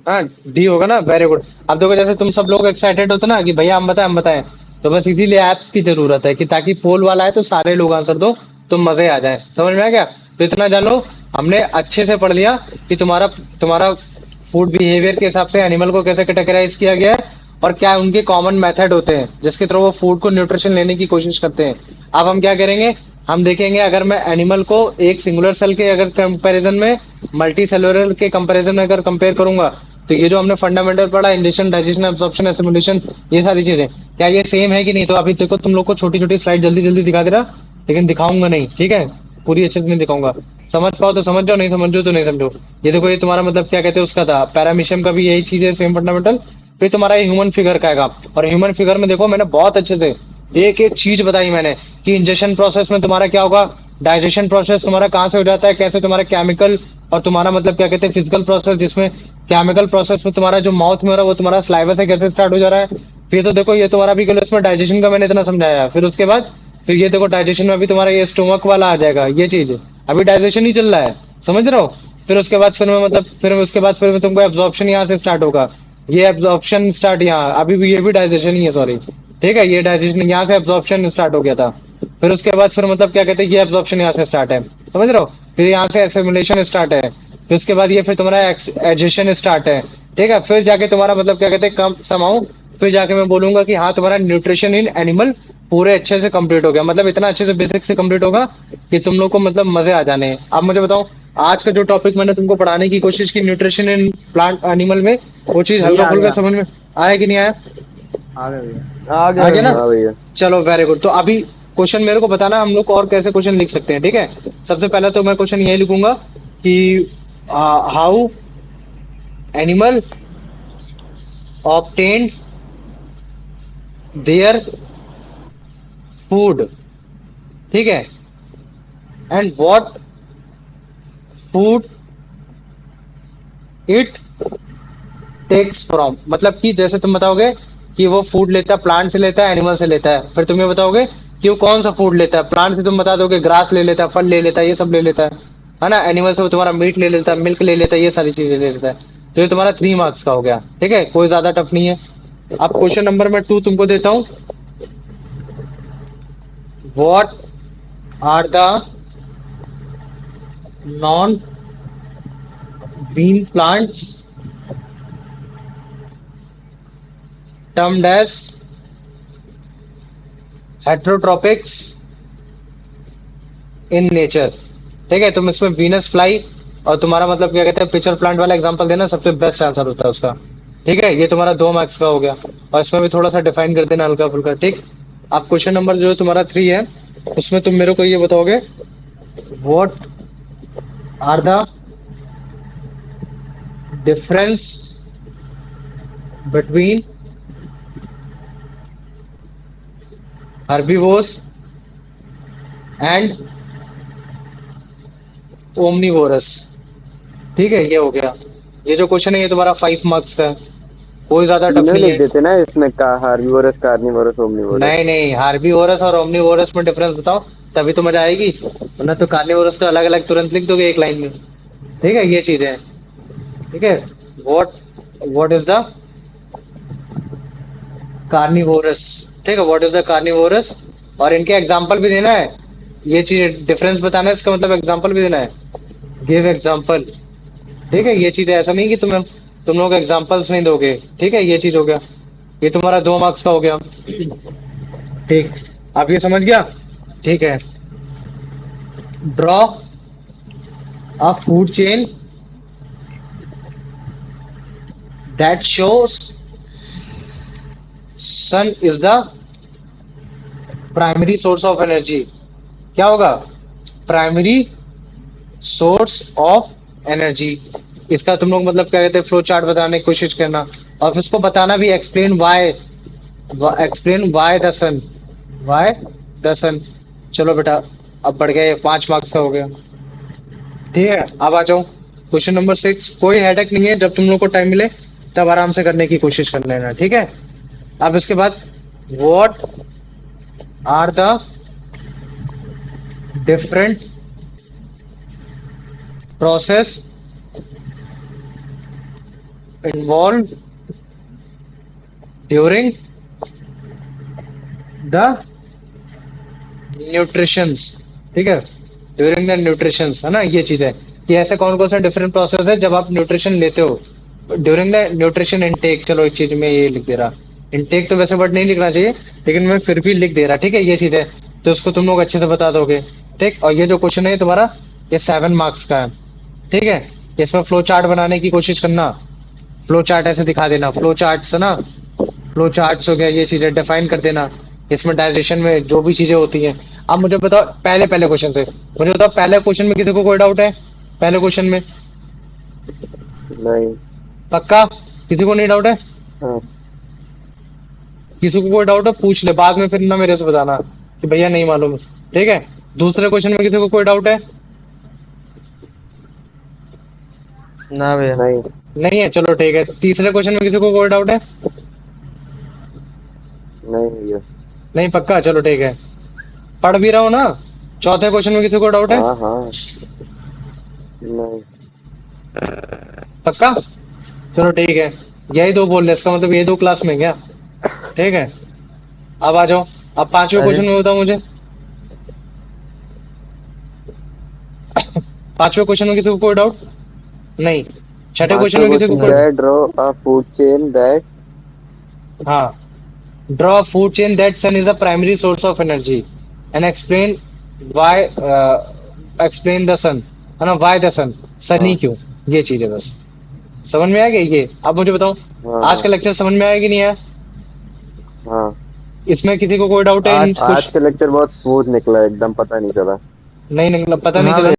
हाँ, डी होगा ना, वेरी गुड। अब देखो जैसे तुम सब लोग एक्साइटेड होते ना कि भैया हम बताएं, हम बताएं, तो बस इसीलिए ऐप्स की जरूरत है कि ताकि पोल वाला है तो सारे लोग आंसर दो, तो मजे आ जाए। समझ में आ गया? तो इतना जानो, हमने अच्छे से पढ़ लिया कि तुम्हारा तुम्हारा फूड बिहेवियर के हिसाब से एनिमल को कैसे कैटेगराइज किया गया है, और क्या उनके कॉमन मेथड होते हैं जिसके थ्रू वो फूड को न्यूट्रिशन लेने की कोशिश करते हैं। अब हम क्या करेंगे? हम देखेंगे अगर मैं एनिमल को एक सिंगुलर सेल के अगर कंपैरिजन में मल्टी सेलुलर के कंपैरिजन में अगर कंपेयर करूंगा, तो ये जो हमने फंडामेंटल पढ़ा, इंजेक्शन, डाइजेशन, एब्जॉर्प्शन, एसिमुलेशन, ये सारी चीजें क्या ये सेम है कि नहीं? तो अभी देखो तुम लोग को छोटी छोटी स्लाइड जल्दी जल्दी दिखा दे रहा, लेकिन दिखाऊंगा नहीं, ठीक है? पूरी अच्छे से नहीं दिखाऊंगा। समझ पाओ तो समझ जाओ, नहीं समझो तो नहीं समझो। ये देखो, ये तुम्हारा मतलब क्या कहते हैं उसका था, पैरामीशियम का भी यही चीज है, सेम फंडामेंटल। फिर तुम्हारा ह्यूमन फिगर का आएगा। और ह्यूमन फिगर में देखो मैंने बहुत अच्छे से एक एक चीज बताई मैंने कि इंजेक्शन प्रोसेस में तुम्हारा क्या होगा, डाइजेशन प्रोसेस तुम्हारा कहाँ से हो जाता है, कैसे तुम्हारा केमिकल और तुम्हारा मतलब क्या कहते हैं फिजिकल प्रोसेस, जिसमें केमिकल प्रोसेस में तुम्हारा जो माउथ में हो रहा है वो तुम्हारा सलाइवा से कैसे स्टार्ट हो जा रहा है। फिर तो देखो ये तुम्हारा भी कल इसमें डाइजेशन का मैंने इतना समझाया है। फिर उसके बाद फिर ये देखो डाइजेशन में अभी तुम्हारा ये स्टोमक वाला आ जाएगा, ये चीज अभी डाइजेशन ही चल रहा है, समझ रहे हो? फिर उसके बाद फिर मैं मतलब फिर उसके बाद फिर तुमको एब्जॉर्प्शन यहाँ से स्टार्ट होगा। ये एब्जॉर्प्शन स्टार्ट यहाँ अभी भी, ये भी डाइजेशन ही है, सॉरी, ठीक है? ये डाइजेशन यहाँ से एब्जॉर्प्शन स्टार्ट हो गया था। फिर उसके बाद फिर मतलब क्या कहते हैं ये एब्जॉर्प्शन यहाँ से स्टार्ट है, समझ रहे हो? फिर यहाँ से एसिमुलेशन स्टार्ट है। फिर उसके बाद ये फिर तुम्हारा एडिशन स्टार्ट है, ठीक है? फिर जाके तुम्हारा मतलब क्या कहते हैं कम समाऊ, फिर जाके मैं बोलूंगा कि हाँ तुम्हारा न्यूट्रिशन इन एनिमल पूरे अच्छे से कंप्लीट हो गया, मतलब इतना अच्छे से बेसिक से कंप्लीट होगा कि तुम लोग को मतलब मजे आ जाने हैं। अब मुझे बताओ, आज का जो टॉपिक मैंने तुमको पढ़ाने की कोशिश की न्यूट्रिशन इन प्लांट एनिमल में, वो चीज भैया हल्का आ फुल्का गया, समझ में आया कि नहीं आया? आ गया भैया। आ गया आ गया ना? भैया। हाँ भैया. चलो वेरी गुड। तो अभी क्वेश्चन मेरे को बताना हम लोग को और कैसे क्वेश्चन लिख सकते हैं, ठीक है? सबसे पहले तो मैं क्वेश्चन यही लिखूंगा कि how animal obtained their food, ठीक है? And what food it takes from, मतलब कि जैसे तुम बताओगे कि वो फूड लेता है प्लांट से लेता है एनिमल से लेता है, फिर तुम ये बताओगे कि वो कौन सा फूड लेता है। प्लांट से तुम बता दोगे ग्रास ले लेता है, फल ले लेता है, ये सब ले लेता है ना। एनिमल से वो तुम्हारा मीट ले लेता है, मिल्क ले लेता है, ये सारी चीजें ले लेता है। तो ये तुम्हारा 3 मार्क्स का हो गया, ठीक है, कोई ज्यादा टफ नहीं है। अब क्वेश्चन नंबर मैं 2 तुमको देता हूँ। What are the non green plants termed as heterotrophics in nature. ठीक है, तुम इसमें वीनस फ्लाई और तुम्हारा मतलब क्या कहते हैं पिचर प्लांट वाला एग्जांपल देना, सबसे बेस्ट आंसर होता है उसका। ठीक है, ये तुम्हारा 2 मार्क्स का हो गया। और इसमें भी थोड़ा सा डिफाइन कर देना हल्का फुल्का, ठीक। अब क्वेश्चन नंबर जो तुम्हारा 3 है, उसमें तुम मेरे को ये बताओगे what are the difference between herbivores and omnivorous. ठीक है, ये हो गया। ये जो क्वेश्चन है ये तुम्हारा 5 मार्क्स का है, कोई ज्यादा टफ तीनों नहीं लिख है। देते ना इसमें का, हार्बिवोरस, कार्निवोरस, ओमनिवोरस। नहीं नहीं, हार्बीवोरस और ओमनीवोरस में डिफरेंस बताओ, तभी तो मजा आएगी। वरना तो कार्निवोरस तो अलग अलग तुरंत लिख दोगे एक लाइन में। ठीक है, ये चीज है। ठीक है, what what is the carnivorous. ठीक है, व्हाट इज द कार्निवोरस, और इनके एग्जांपल भी देना है। ये चीज डिफरेंस बताना है, इसका मतलब एग्जांपल भी देना है, गिव एग्जांपल। ठीक है, ये चीज है, ऐसा नहीं कि तुम लोग एग्जांपल्स नहीं दोगे। ठीक है, ये चीज हो गया, ये तुम्हारा 2 मार्क्स का हो गया। ठीक, आप ये समझ गया। ठीक है, draw a food chain that shows sun is the primary source of energy. क्या होगा? Primary source of energy. इसका तुम लोग मतलब क्या कहते हैं फ्लो चार्ट बताने की कोशिश करना, और फिर उसको बताना भी, explain why the sun, why the sun. चलो बेटा, अब बढ़ गया, ये 5 मार्क्स का हो गया। ठीक है, अब आ जाओ क्वेश्चन नंबर 6। कोई हेडेक नहीं है, जब तुम लोग को टाइम मिले तब आराम से करने की कोशिश कर लेना। ठीक है, अब इसके बाद what are the different process involved during the nutritions। ठीक है, ड्यूरिंग द न्यूट्रिशंस, है ना, ये चीज है कि ऐसे कौन कौन सा डिफरेंट प्रोसेस है जब आप न्यूट्रिशन लेते हो ड्यूरिंग द न्यूट्रिशन इनटेक। चलो एक चीज में ये लिख दे रहा, इनटेक तो वैसे वर्ड नहीं लिखना चाहिए, लेकिन मैं फिर भी लिख दे रहा। ठीक है, ये चीज है, तो उसको तुम लोग अच्छे से बता दोगे। ठीक, और ये जो क्वेश्चन है तुम्हारा, ये 7 मार्क्स का है। ठीक है, इसमें फ्लो चार्ट बनाने की कोशिश करना, फ्लो चार्ट ऐसे दिखा देना, फ्लो चार्ट्स है ना, फ्लो चार्ट्स हो गया, ये चीजें डिफाइन कर देना। इसमें डाइजेशन में जो भी चीजें होती हैं। अब मुझे बताओ पहले क्वेश्चन से, मुझे बताओ पहले क्वेश्चन में किसी को कोई डाउट है? पहले क्वेश्चन में नहीं। पक्का किसी को नहीं डाउट है? हाँ। किसी को कोई डाउट है पूछ ले, बाद में फिर ना मेरे से बताना कि भैया नहीं मालूम। ठीक है, दूसरे क्वेश्चन में किसी को कोई डाउट है? ना भैया। नहीं। नहीं है, चलो ठीक है। तीसरे क्वेश्चन में किसी को कोई डाउट है? नहीं भैया। नहीं, पक्का, चलो ठीक है। पढ़ भी रहा हूँ ना। चौथे क्वेश्चन में किसी को डाउट है? हाँ हाँ। नहीं। पक्का, चलो ठीक है। यही 2 बोल रहे, इसका मतलब ये 2 क्लास में क्या? ठीक है, अब आ जाओ। अब 5वें अरे क्वेश्चन में बताओ मुझे। 5वें क्वेश्चन में किसी को कोई डाउट नहीं? छठे क्वेश्चन में किसी को कोई? That draw a food chain that हाँ, draw a food chain that sun is the primary source of energy and explain why, explain the sun, है ना, व्हाई द सन, सन ही क्यों, ये चीज है बस। समझ में आ गई ये? अब मुझे बताओ आज का लेक्चर समझ में आया कि नहीं आया? हाँ। इसमें किसी को कोई डाउट है? आज का लेक्चर बहुत स्मूथ निकला, एकदम पता नहीं चला। नहीं निकला, पता नहीं हाँ चला।